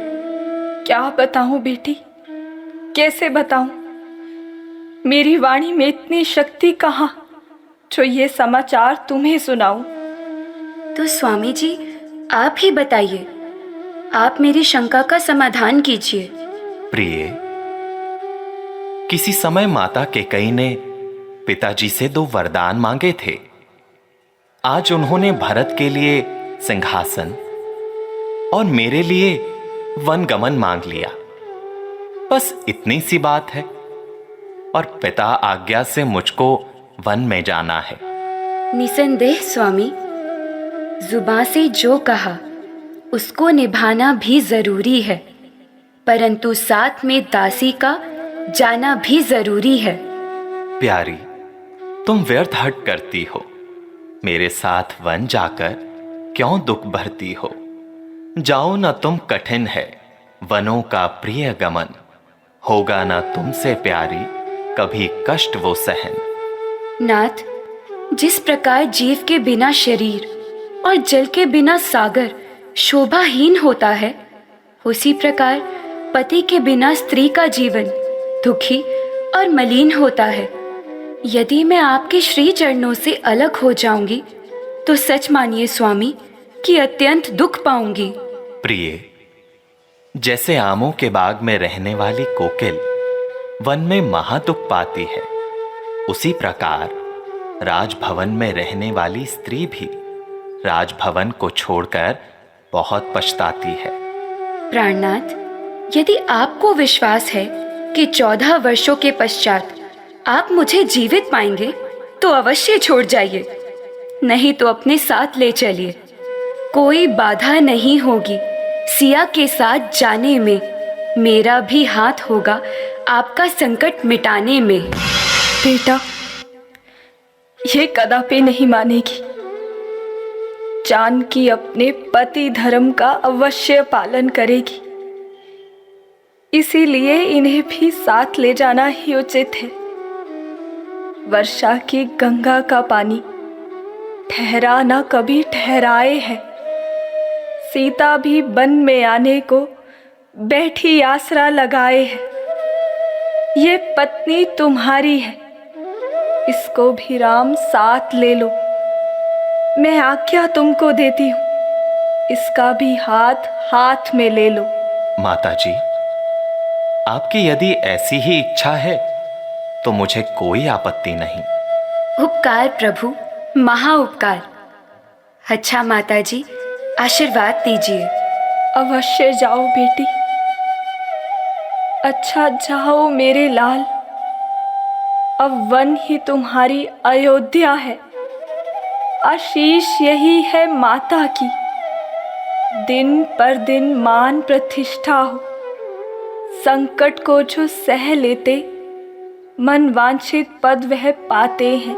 Speaker 12: क्या बताऊं बेटी, कैसे बताऊं? मेरी वाणी में इतनी शक्ति कहाँ जो ये समाचार तुम्हें सुनाऊं।
Speaker 14: तो स्वामी जी आप ही बताइए, आप मेरी शंका का समाधान कीजिए।
Speaker 13: प्रिय, किसी समय माता कैकेयी ने पिताजी से 2 वरदान मांगे थे। आज उन्होंने भरत के लिए सिंहासन और मेरे लिए वन गमन मांग लिया। बस इतनी सी बात है और पिता आज्ञा से मुझको वन में जाना है।
Speaker 14: निसंदेह स्वामी, जुबान से जो कहा उसको निभाना भी जरूरी है, परंतु साथ में दासी का जाना भी जरूरी है।
Speaker 13: प्यारी, तुम व्यर्थ हट करती हो। मेरे साथ वन जाकर क्यों दुख भरती हो? जाओ न तुम, कठिन है वनों का प्रिय गमन। होगा न तुमसे प्यारी कभी कष्ट वो सहन।
Speaker 14: नाथ, जिस प्रकार जीव के बिना शरीर और जल के बिना सागर शोभाहीन होता है, उसी प्रकार पति के बिना स्त्री का जीवन दुखी और मलिन होता है। यदि मैं आपके श्री चरणों से अलग हो जाऊंगी तो सच मानिए स्वामी कि अत्यंत दुख पाऊंगी।
Speaker 13: प्रिय, जैसे आमों के बाग में रहने वाली कोकिल वन में महादुख पाती है, उसी प्रकार राजभवन में रहने वाली स्त्री भी राजभवन को छोड़कर बहुत पछताती है।
Speaker 14: प्राणनाथ, यदि आपको विश्वास है कि 14 वर्षों के पश्चात आप मुझे जीवित पाएंगे तो अवश्य छोड़ जाइए, नहीं तो अपने साथ ले चलिए। कोई बाधा नहीं होगी सिया के साथ जाने में, मेरा भी हाथ होगा आपका संकट मिटाने में।
Speaker 12: बेटा, ये कदापि नहीं मानेगी। जानकी अपने पति धर्म का अवश्य पालन करेगी, इसीलिए इन्हें भी साथ ले जाना ही उचित है। वर्षा की गंगा का पानी ठहरा न कभी ठहराए है। सीता भी वन में आने को बैठी आसरा लगाए है। ये पत्नी तुम्हारी है, इसको भी राम साथ ले लो। मैं आज्ञा तुमको देती हूँ, इसका भी हाथ हाथ में ले लो।
Speaker 13: माताजी, आपकी यदि ऐसी ही इच्छा है तो मुझे कोई आपत्ति नहीं।
Speaker 14: उपकार प्रभु, महा उपकार। अच्छा माताजी, आशीर्वाद दीजिए।
Speaker 12: अवश्य जाओ बेटी। अच्छा जाओ मेरे लाल, अब वन ही तुम्हारी अयोध्या है। आशीष यही है माता की, दिन पर दिन मान प्रतिष्ठा हो। संकट को जो सह लेते मन वांछित पद वह पाते हैं।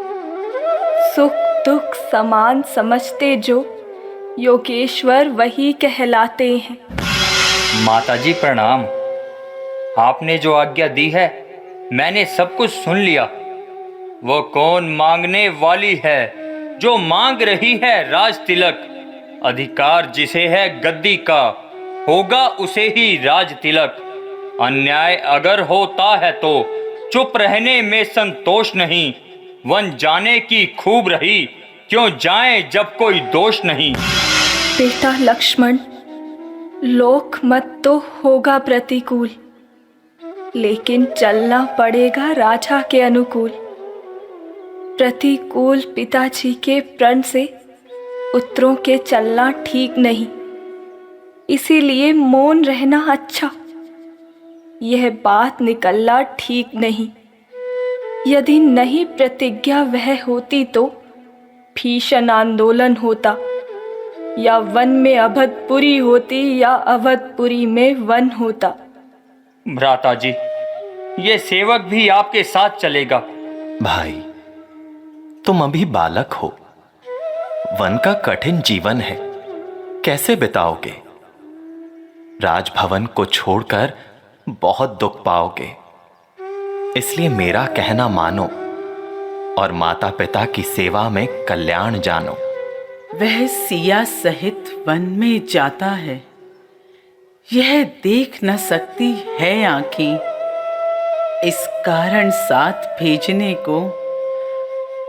Speaker 12: सुख दुख समान समझते जो योगेश्वर वही कहलाते हैं।
Speaker 6: माताजी प्रणाम। आपने जो आज्ञा दी है मैंने सब कुछ सुन लिया। वो कौन मांगने वाली है जो मांग रही है राज तिलक? अधिकार जिसे है गद्दी का होगा उसे ही राज तिलक। अन्याय अगर होता है तो चुप रहने में संतोष नहीं। वन जाने की खूब रही, क्यों जाए जब कोई दोष नहीं।
Speaker 12: बेटा लक्ष्मण, लोक मत तो होगा प्रतिकूल, लेकिन चलना पड़ेगा राजा के अनुकूल। प्रतिकूल पिताजी के प्रण से पुत्रों के चलना ठीक नहीं, इसीलिए मौन रहना अच्छा। यह बात निकलना ठीक नहीं।
Speaker 14: यदि नहीं प्रतिज्ञा वह होती तो भीषण आंदोलन होता, या वन में अवधपुरी होती या अवधपुरी में वन होता।
Speaker 6: भ्राता जी, ये सेवक भी आपके साथ चलेगा।
Speaker 13: भाई, तुम अभी बालक हो, वन का कठिन जीवन है, कैसे बिताओगे? राजभवन को छोड़कर बहुत दुख पाओगे, इसलिए मेरा कहना मानो और माता पिता की सेवा में कल्याण जानो।
Speaker 15: वह सिया सहित वन में जाता है, यह देख न सकती है आंखें, इस कारण साथ भेजने को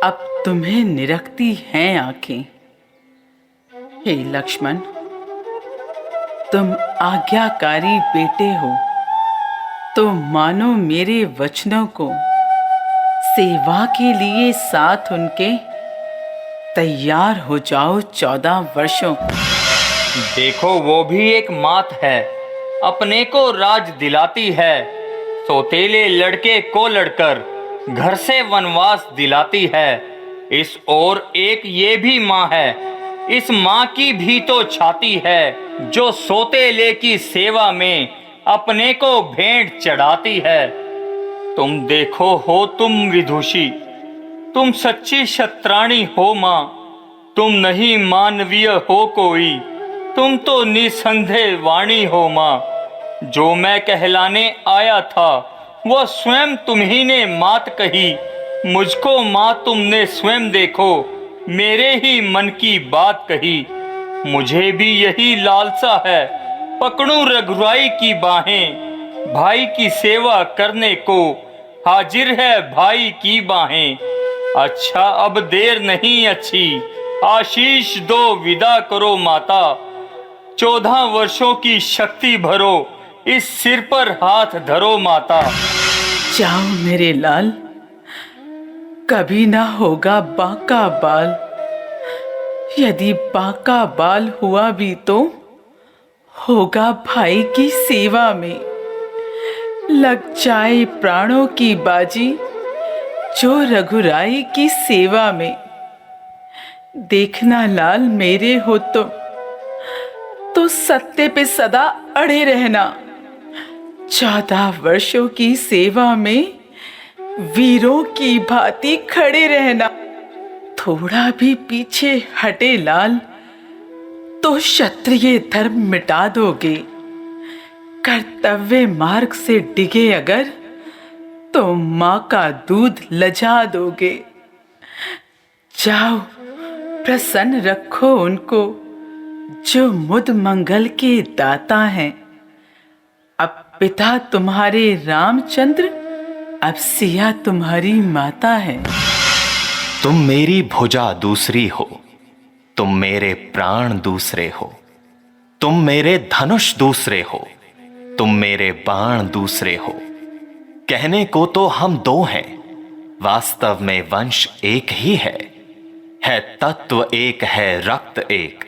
Speaker 15: अब तुम्हें निरखती हैं आंखें। हे लक्ष्मण, तुम आज्ञाकारी बेटे हो तो मानो मेरे वचनों को, सेवा के लिए साथ उनके तैयार हो जाओ 14 वर्षों।
Speaker 6: देखो, वो भी एक मात है, अपने को राज दिलाती है, सौतेले लड़के को लड़कर घर से वनवास दिलाती है। इस ओर एक ये भी माँ है, इस माँ की भी तो छाती है, जो सौतेले की सेवा में अपने को भेंट चढ़ाती है। तुम देखो हो तुम विदुषी, तुम सच्ची क्षत्राणी हो माँ, तुम नहीं मानवीय हो कोई, तुम तो निसंदेह वाणी हो माँ। जो मैं कहलाने आया था वो स्वयं तुम्ही ने मात कही, मुझको माँ तुमने स्वयं देखो मेरे ही मन की बात कही। मुझे भी यही लालसा है, पकड़ूं रघुराई की बाहें, भाई की सेवा करने को हाजिर है भाई की बाहें। अच्छा अब देर नहीं अच्छी, आशीष दो विदा करो माता, 14 वर्षों की शक्ति भरो, इस सिर पर हाथ धरो माता।
Speaker 15: जाओ मेरे लाल, कभी ना होगा बांका बाल, यदि बांका बाल हुआ भी तो होगा भाई की सेवा में। लग जाए प्राणों की बाजी जो रघुराई की सेवा में। देखना लाल मेरे हो तो सत्य पे सदा अड़े रहना, 14 वर्षों की सेवा में वीरों की भांति खड़े रहना। थोड़ा भी पीछे हटे लाल तो क्षत्रिय धर्म मिटा दोगे, कर्तव्य मार्ग से डिगे अगर तो माँ का दूध लजा दोगे। जाओ प्रसन्न रखो उनको जो मुद मंगल के दाता हैं। अब पिता तुम्हारे रामचंद्र, अब सिया तुम्हारी माता है।
Speaker 13: तुम मेरी भुजा दूसरी हो, तुम मेरे प्राण दूसरे हो, तुम मेरे धनुष दूसरे हो, तुम मेरे बाण दूसरे हो। कहने को तो हम दो हैं, वास्तव में वंश एक ही है तत्व एक है, रक्त एक,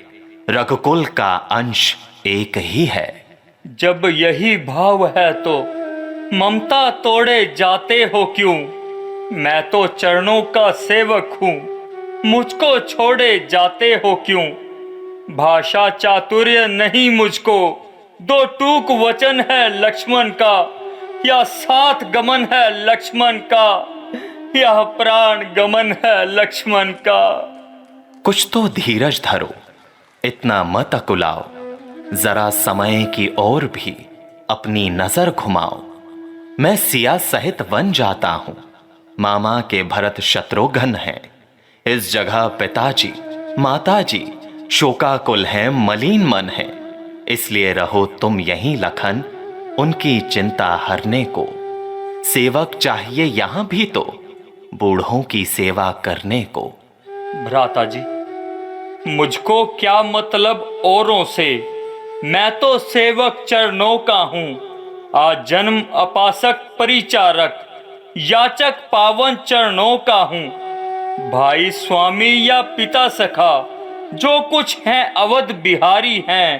Speaker 13: रघुकुल का अंश एक ही है।
Speaker 6: जब यही भाव है तो ममता तोड़े जाते हो क्यों? मैं तो चरणों का सेवक हूँ, मुझको छोड़े जाते हो क्यों? भाषा चातुर्य नहीं मुझको, 2 टूक वचन है लक्ष्मण का, या साथ गमन है लक्ष्मण का, या प्राण गमन है लक्ष्मण का।
Speaker 13: कुछ तो धीरज धरो, इतना मत अकुलाओ, जरा समय की ओर भी अपनी नजर घुमाओ। मैं सिया सहित वन जाता हूं, मामा के भरत शत्रुघ्न हैं, इस जगह पिताजी माताजी शोकाकुल हैं, मलिन मन है, इसलिए रहो तुम यहीं लखन, उनकी चिंता हरने को। सेवक चाहिए यहां भी तो बूढ़ों की सेवा करने को।
Speaker 6: भ्राता जी, मुझको क्या मतलब औरों से, मैं तो सेवक चरणों का हूँ, आज जन्म अपासक परिचारक, याचक पावन चरणों का हूँ। भाई स्वामी या पिता सखा जो कुछ हैं अवध बिहारी हैं,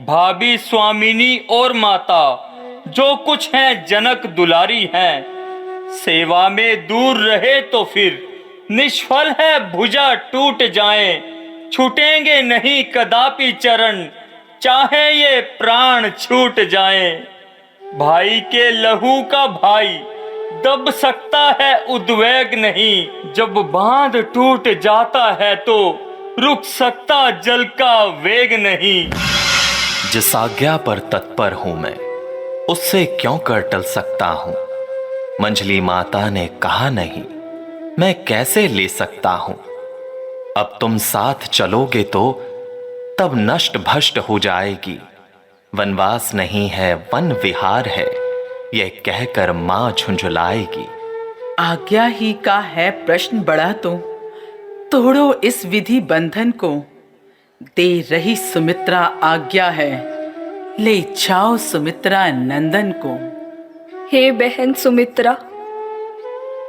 Speaker 6: भाभी स्वामिनी और माता जो कुछ हैं जनक दुलारी हैं। सेवा में दूर रहे तो फिर निष्फल है भुजा टूट जाए, छूटेंगे नहीं कदापि चरण, चाहे ये प्राण छूट जाए। भाई के लहू का भाई दब सकता है उद्वेग नहीं, जब बांध टूट जाता है तो रुक सकता जल का वेग नहीं।
Speaker 13: जिस आज्ञा पर तत्पर हूं मैं, उससे क्यों कर टल सकता हूं। मंजली माता ने कहा नहीं, मैं कैसे ले सकता हूं। अब तुम साथ चलोगे तो तब नष्ट भष्ट हो जाएगी। वनवास नहीं है वन विहार है, यह कहकर मां झुंझुलाएगी।
Speaker 15: आज्ञा ही का है प्रश्न बड़ा तो तोड़ो इस विधि बंधन को। दे रही सुमित्रा आज्ञा है, ले जाओ सुमित्रा नंदन को।
Speaker 12: हे बहन सुमित्रा,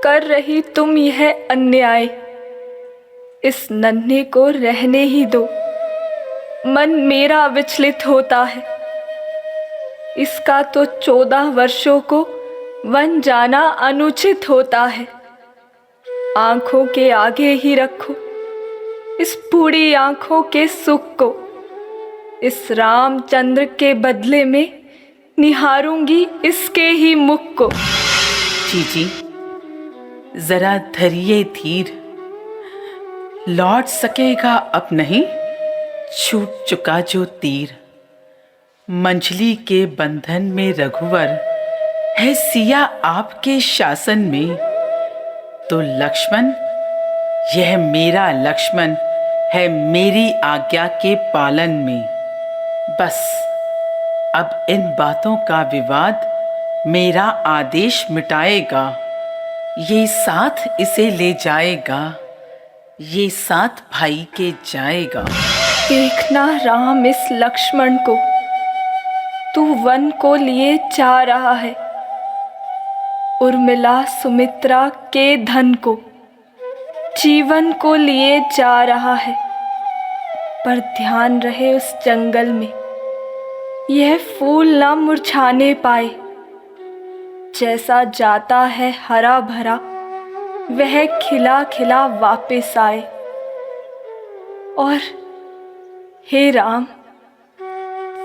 Speaker 12: कर रही तुम यह अन्याय, इस नन्हे को रहने ही दो। मन मेरा विचलित होता है, इसका तो 14 वर्षों को वन जाना अनुचित होता है। आंखों के आगे ही रखो इस बूढ़ी आंखों के सुख को, इस रामचंद्र के बदले में निहारूंगी इसके ही मुख को।
Speaker 15: जीजी जरा धरिए धीर, लौट सकेगा अब नहीं छूट चुका जो तीर। मंजली के बंधन में रघुवर है, सिया आपके शासन में। तो लक्ष्मण, यह मेरा लक्ष्मण है मेरी आज्ञा के पालन में। बस अब इन बातों का विवाद मेरा आदेश मिटाएगा। ये साथ इसे ले जाएगा, ये साथ भाई के जाएगा।
Speaker 12: देखना राम इस लक्ष्मण को, तू वन को लिए जा रहा है। उर्मिला सुमित्रा के धन को, जीवन को लिए जा रहा है। पर ध्यान रहे उस जंगल में यह फूल न मुरझाने पाए। जैसा जाता है हरा भरा, वह खिला खिला वापस आए। और हे राम,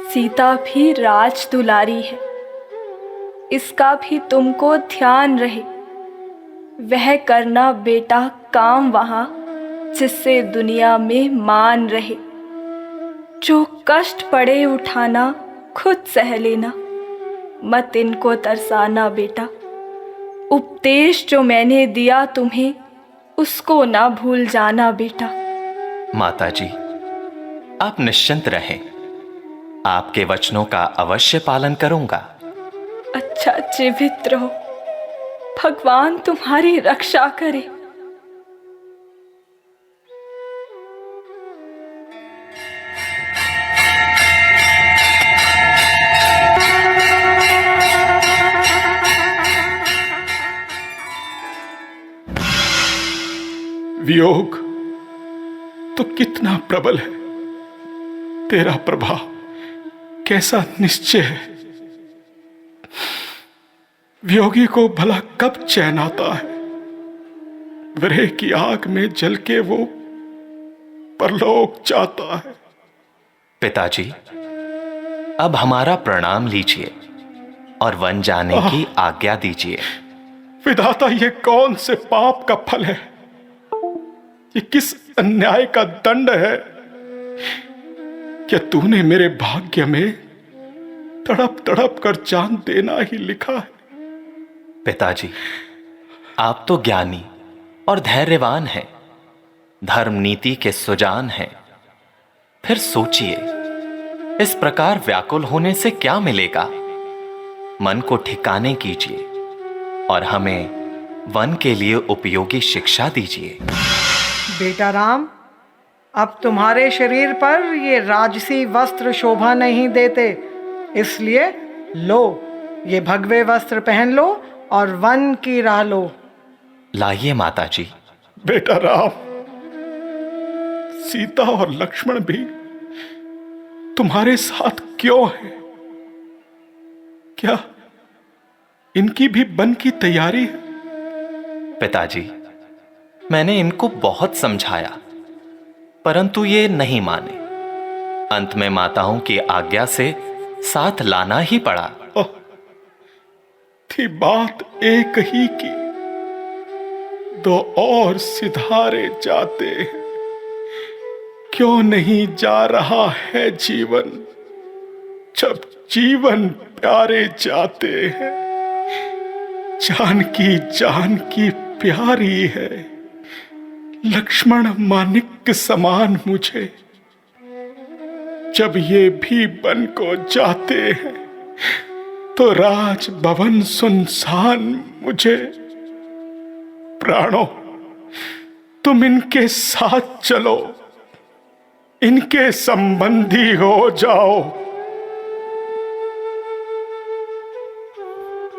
Speaker 12: सीता भी राज दुलारी है, इसका भी तुमको ध्यान रहे। वह करना बेटा काम वहां जिससे दुनिया में मान रहे। जो कष्ट पड़े उठाना खुद सह लेना, मत इनको तरसाना बेटा। उपदेश जो मैंने दिया तुम्हें उसको ना भूल जाना बेटा।
Speaker 13: माताजी, आप निश्चिंत रहें, आपके वचनों का अवश्य पालन करूंगा।
Speaker 12: अच्छा जीवित रहो, भगवान तुम्हारी रक्षा करे।
Speaker 3: वियोग तो कितना प्रबल है, तेरा प्रभाव कैसा निश्चय है। वियोगी को भला कब चैन आता है। विरह की आग में जल के वो परलोक जाता है।
Speaker 13: पिताजी, अब हमारा प्रणाम लीजिए और वन जाने की आज्ञा दीजिए।
Speaker 3: विधाता, ये कौन से पाप का फल है, ये किस अन्याय का दंड है। क्या तूने मेरे भाग्य में तड़प तड़प कर जान देना ही लिखा है।
Speaker 13: पिताजी, आप तो ज्ञानी और धैर्यवान हैं, धर्म नीति के सुजान हैं। फिर सोचिए, इस प्रकार व्याकुल होने से क्या मिलेगा। मन को ठिकाने कीजिए और हमें वन के लिए उपयोगी शिक्षा दीजिए।
Speaker 11: बेटा राम, अब तुम्हारे शरीर पर ये राजसी वस्त्र शोभा नहीं देते, इसलिए लो ये भगवे वस्त्र पहन लो और वन की राह लो।
Speaker 13: लाइए माताजी।
Speaker 3: बेटा राम, सीता और लक्ष्मण भी तुम्हारे साथ क्यों है। क्या इनकी भी वन की तैयारी है।
Speaker 13: पिताजी, मैंने इनको बहुत समझाया, परंतु ये नहीं माने। अंत में माताओं की आज्ञा से साथ लाना ही पड़ा।
Speaker 3: थी बात एक ही की, दो और सिधारे जाते हैं। क्यों नहीं जा रहा है जीवन, जब जीवन प्यारे जाते हैं। जानकी प्यारी है, लक्ष्मण मानिक समान मुझे। जब ये भी बन को जाते हैं, तो राज भवन सुनसान मुझे। प्राणों, तुम इनके साथ चलो, इनके संबंधी हो जाओ।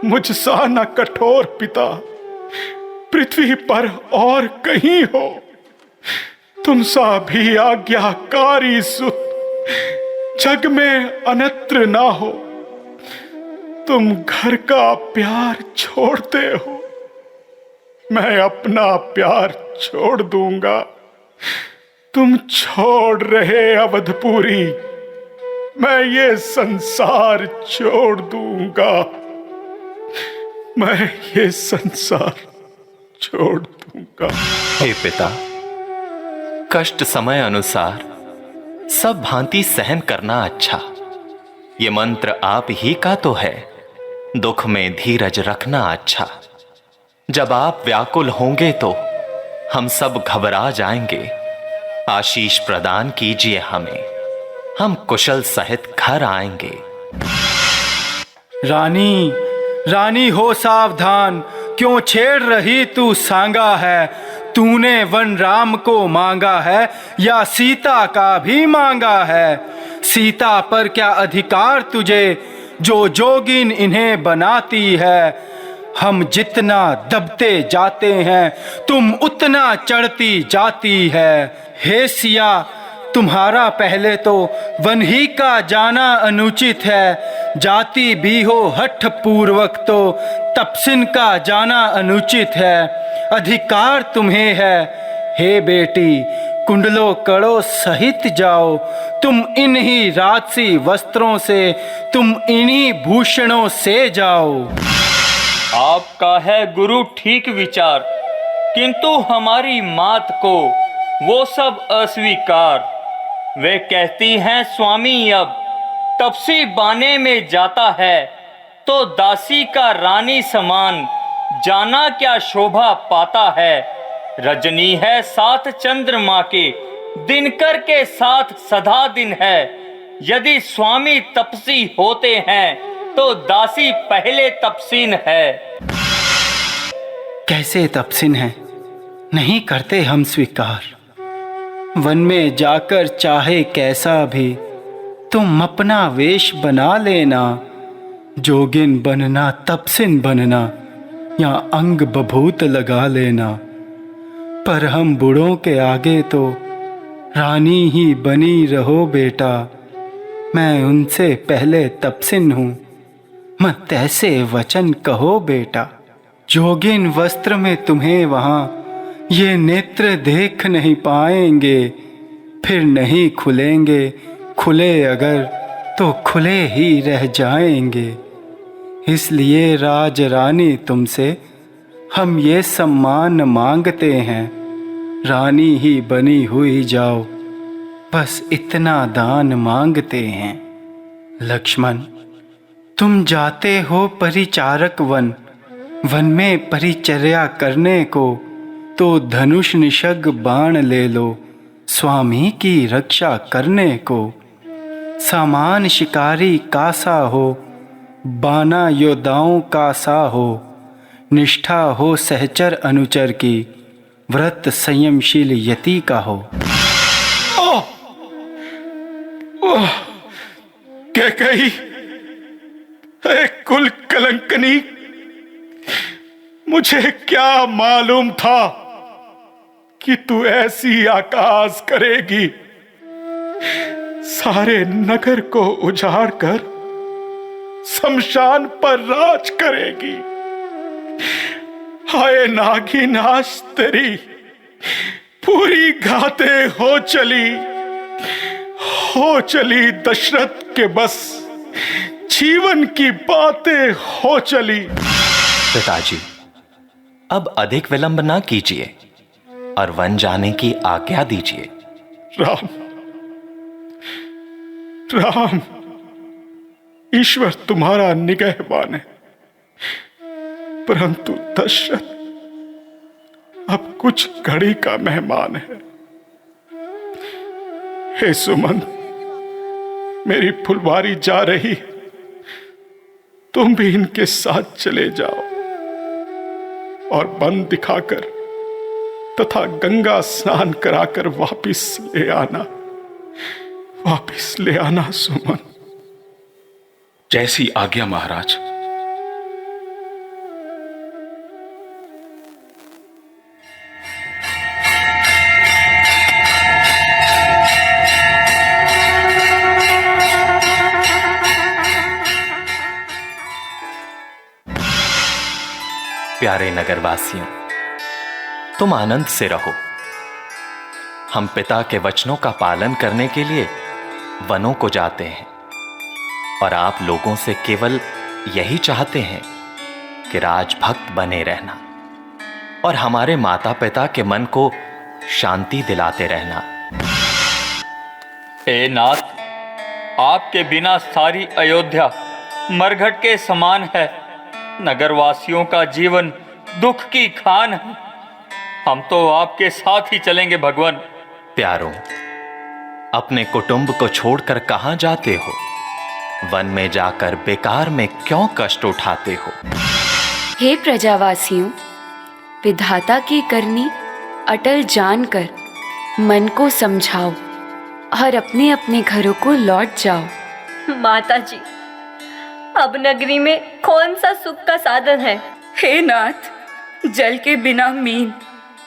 Speaker 3: मुझसा न कठोर पिता पृथ्वी पर और कहीं हो। तुम सा भी आज्ञाकारी सुत जग में अन्यत्र ना हो। तुम घर का प्यार छोड़ते हो, मैं अपना प्यार छोड़ दूंगा। तुम छोड़ रहे अवधपुरी, मैं ये संसार छोड़ दूंगा। मैं ये संसार छोड़ दूंगा।
Speaker 13: हे पिता, कष्ट समय अनुसार सब भांति सहन करना अच्छा। ये मंत्र आप ही का तो है, दुख में धीरज रखना अच्छा। जब आप व्याकुल होंगे तो हम सब घबरा जाएंगे। आशीष प्रदान कीजिए हमें, हम कुशल सहित घर आएंगे।
Speaker 16: रानी, रानी हो सावधान, क्यों छेड़ रही तू सांगा है। तूने वन राम को मांगा है या सीता का भी मांगा है। सीता पर क्या अधिकार तुझे, जो जोगिन इन्हें बनाती है। हम जितना दबते जाते हैं, तुम उतना चढ़ती जाती है। हे सिया, तुम्हारा पहले तो वन ही का जाना अनुचित है। जाति भी हो हठ पूर्वक तो तपसिन का जाना अनुचित है। अधिकार तुम्हें है, हे बेटी, कुंडलों कड़ों सहित जाओ। तुम इन्हीं राजसी वस्त्रों से, तुम इन्हीं भूषणों से जाओ।
Speaker 6: आपका है गुरु ठीक विचार, किंतु हमारी मात को वो सब अस्वीकार। वे कहती हैं स्वामी अब तपसी बाने में जाता है, तो दासी का रानी समान जाना क्या शोभा पाता है। रजनी है साथ चंद्रमा के, दिनकर के साथ सदा दिन है। यदि स्वामी तपसी होते हैं, तो दासी पहले तपसीन है।
Speaker 16: कैसे तपसिन है, नहीं करते हम स्वीकार। वन में जाकर चाहे कैसा भी तुम अपना वेश बना लेना। जोगिन बनना, तपसिन बनना, या अंग बभूत लगा लेना। पर हम बूढ़ों के आगे तो रानी ही बनी रहो बेटा। मैं उनसे पहले तपसिन हूँ, मत ऐसे वचन कहो बेटा। जोगिन वस्त्र में तुम्हें वहाँ ये नेत्र देख नहीं पाएंगे। फिर नहीं खुलेंगे, खुले अगर तो खुले ही रह जाएंगे। इसलिए राज रानी तुमसे हम ये सम्मान मांगते हैं। रानी ही बनी हुई जाओ, बस इतना दान मांगते हैं। लक्ष्मण, तुम जाते हो परिचारक वन, वन में परिचर्या करने को, तो धनुष निषग बाण ले लो स्वामी की रक्षा करने को। सामान शिकारी का सा हो, बाना योद्धाओं का सा हो। निष्ठा हो सहचर अनुचर की, व्रत संयमशील यति का हो।
Speaker 3: कैकेयी, कुल कलंकनी, मुझे क्या मालूम था कि तू ऐसी आकाश करेगी। सारे नगर को उजाड़ कर शमशान पर राज करेगी। हाय नागिनाश तेरी पूरी घाते हो चली दशरथ के बस जीवन की बातें हो चली।
Speaker 13: पिताजी, अब अधिक विलंब ना कीजिए और वन जाने की आज्ञा दीजिए।
Speaker 3: राम, ईश्वर तुम्हारा निगहबान है, परंतु दशरथ अब कुछ घड़ी का मेहमान है। हे सुमंत, मेरी फुलवारी जा रही, तुम भी इनके साथ चले जाओ और वन दिखाकर तथा गंगा स्नान कराकर वापिस ले आना सुमंत। जैसी आज्ञा महाराज।
Speaker 13: प्यारे नगरवासियों, तुम आनंद से रहो। हम पिता के वचनों का पालन करने के लिए वनों को जाते हैं और आप लोगों से केवल यही चाहते हैं कि राजभक्त बने रहना और हमारे माता पिता के मन को शांति दिलाते रहना।
Speaker 6: हे नाथ, आपके बिना सारी अयोध्या मरघट के समान है। नगरवासियों का जीवन दुख की खान है। हम तो आपके साथ ही चलेंगे भगवान।
Speaker 13: प्यारों, अपने कुटुंब को छोड़कर कहां जाते हो? वन में जाकर बेकार में क्यों कष्ट उठाते हो?
Speaker 14: हे प्रजावासियों, विधाता की करनी अटल जानकर मन को समझाओ और अपने अपने घरों को लौट जाओ।
Speaker 17: माता जी, अब नगरी में कौन सा सुख का साधन है?
Speaker 14: हे नाथ, जल के बिना मीन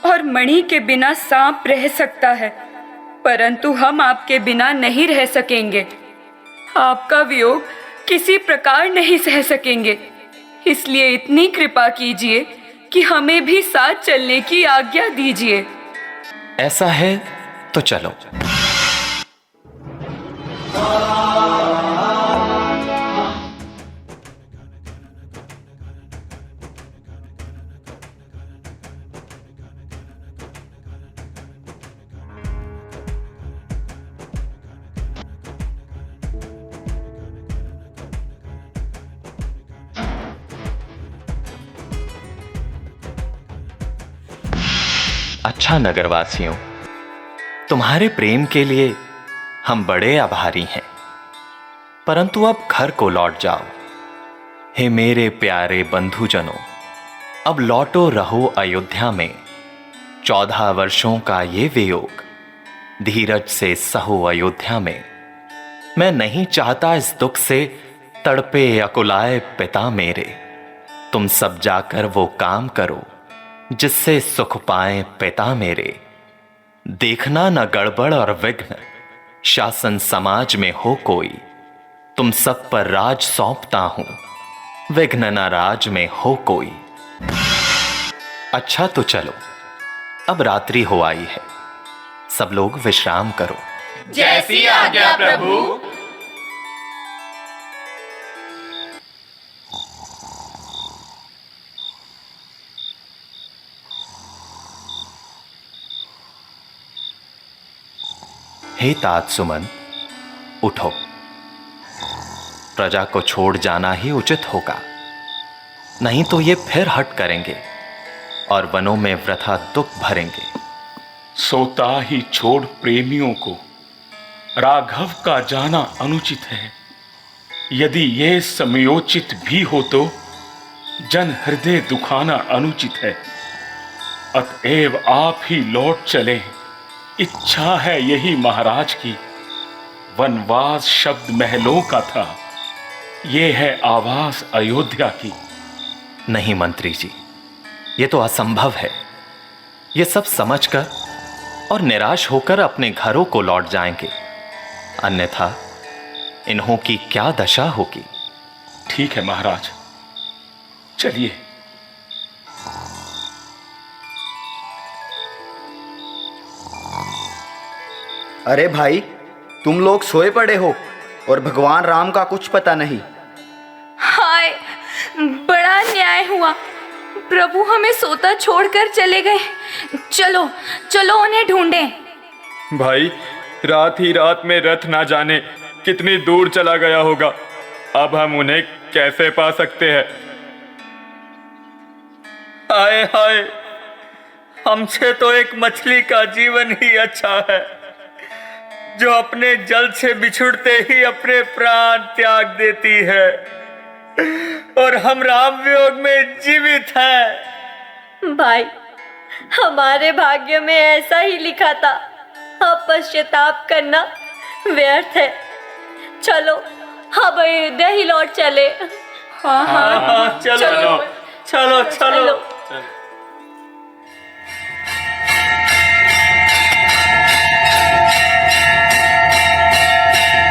Speaker 14: और मणि के बिना सांप रह सकता है, परंतु हम आपके बिना नहीं रह सकेंगे। आपका वियोग किसी प्रकार नहीं सह सकेंगे, इसलिए इतनी कृपा कीजिए कि हमें भी साथ चलने की आज्ञा दीजिए।
Speaker 13: ऐसा है तो चलो। अच्छा नगरवासियों, तुम्हारे प्रेम के लिए हम बड़े आभारी हैं, परंतु अब घर को लौट जाओ। हे मेरे प्यारे बंधुजनों, अब लौटो रहो अयोध्या में। 14 वर्षों का ये वियोग धीरज से सहो अयोध्या में। मैं नहीं चाहता इस दुख से तड़पे अकुलाए पिता मेरे। तुम सब जाकर वो काम करो जिससे सुख पाए पिता मेरे। देखना न गड़बड़ और विघ्न शासन समाज में हो कोई। तुम सब पर राज सौंपता हूं, विघ्न न राज में हो कोई। अच्छा तो चलो, अब रात्रि हो आई है, सब लोग विश्राम करो।
Speaker 9: जैसी आज्ञा प्रभु।
Speaker 13: हे तात सुमन, उठो। प्रजा को छोड़ जाना ही उचित होगा, नहीं तो ये फिर हट करेंगे और वनों में वृथा दुख भरेंगे।
Speaker 3: सोता ही छोड़ प्रेमियों को राघव का जाना अनुचित है। यदि ये समयोचित भी हो तो जन हृदय दुखाना अनुचित है। अतएव आप ही लौट चलें, इच्छा है यही महाराज की। वनवास शब्द महलों का था, ये है आवाज अयोध्या की।
Speaker 13: नहीं मंत्री जी, ये तो असंभव है। ये सब समझकर और निराश होकर अपने घरों को लौट जाएंगे, अन्यथा इन्हों की क्या दशा होगी।
Speaker 3: ठीक है महाराज, चलिए।
Speaker 18: अरे भाई, तुम लोग सोए पड़े हो और भगवान राम का कुछ पता नहीं।
Speaker 12: हाय, बड़ा न्याय हुआ। प्रभु हमें सोता छोड़कर चले गए। चलो चलो उन्हें ढूंढें।
Speaker 19: भाई, रात ही रात में रथ ना जाने कितनी दूर चला गया होगा। अब हम उन्हें कैसे पा सकते हैं?
Speaker 6: हाय हाय, हमसे तो एक मछली का जीवन ही अच्छा है, जो अपने जल से बिछुड़ते ही अपने प्राण त्याग देती है, और हम राम वियोग में जीवित हैं।
Speaker 17: भाई, हमारे भाग्य में ऐसा ही लिखा था। अब पश्चाताप करना व्यर्थ है। चलो अब अयोध्या ही लौट चले।
Speaker 6: हाँ, चलो चलो चलो।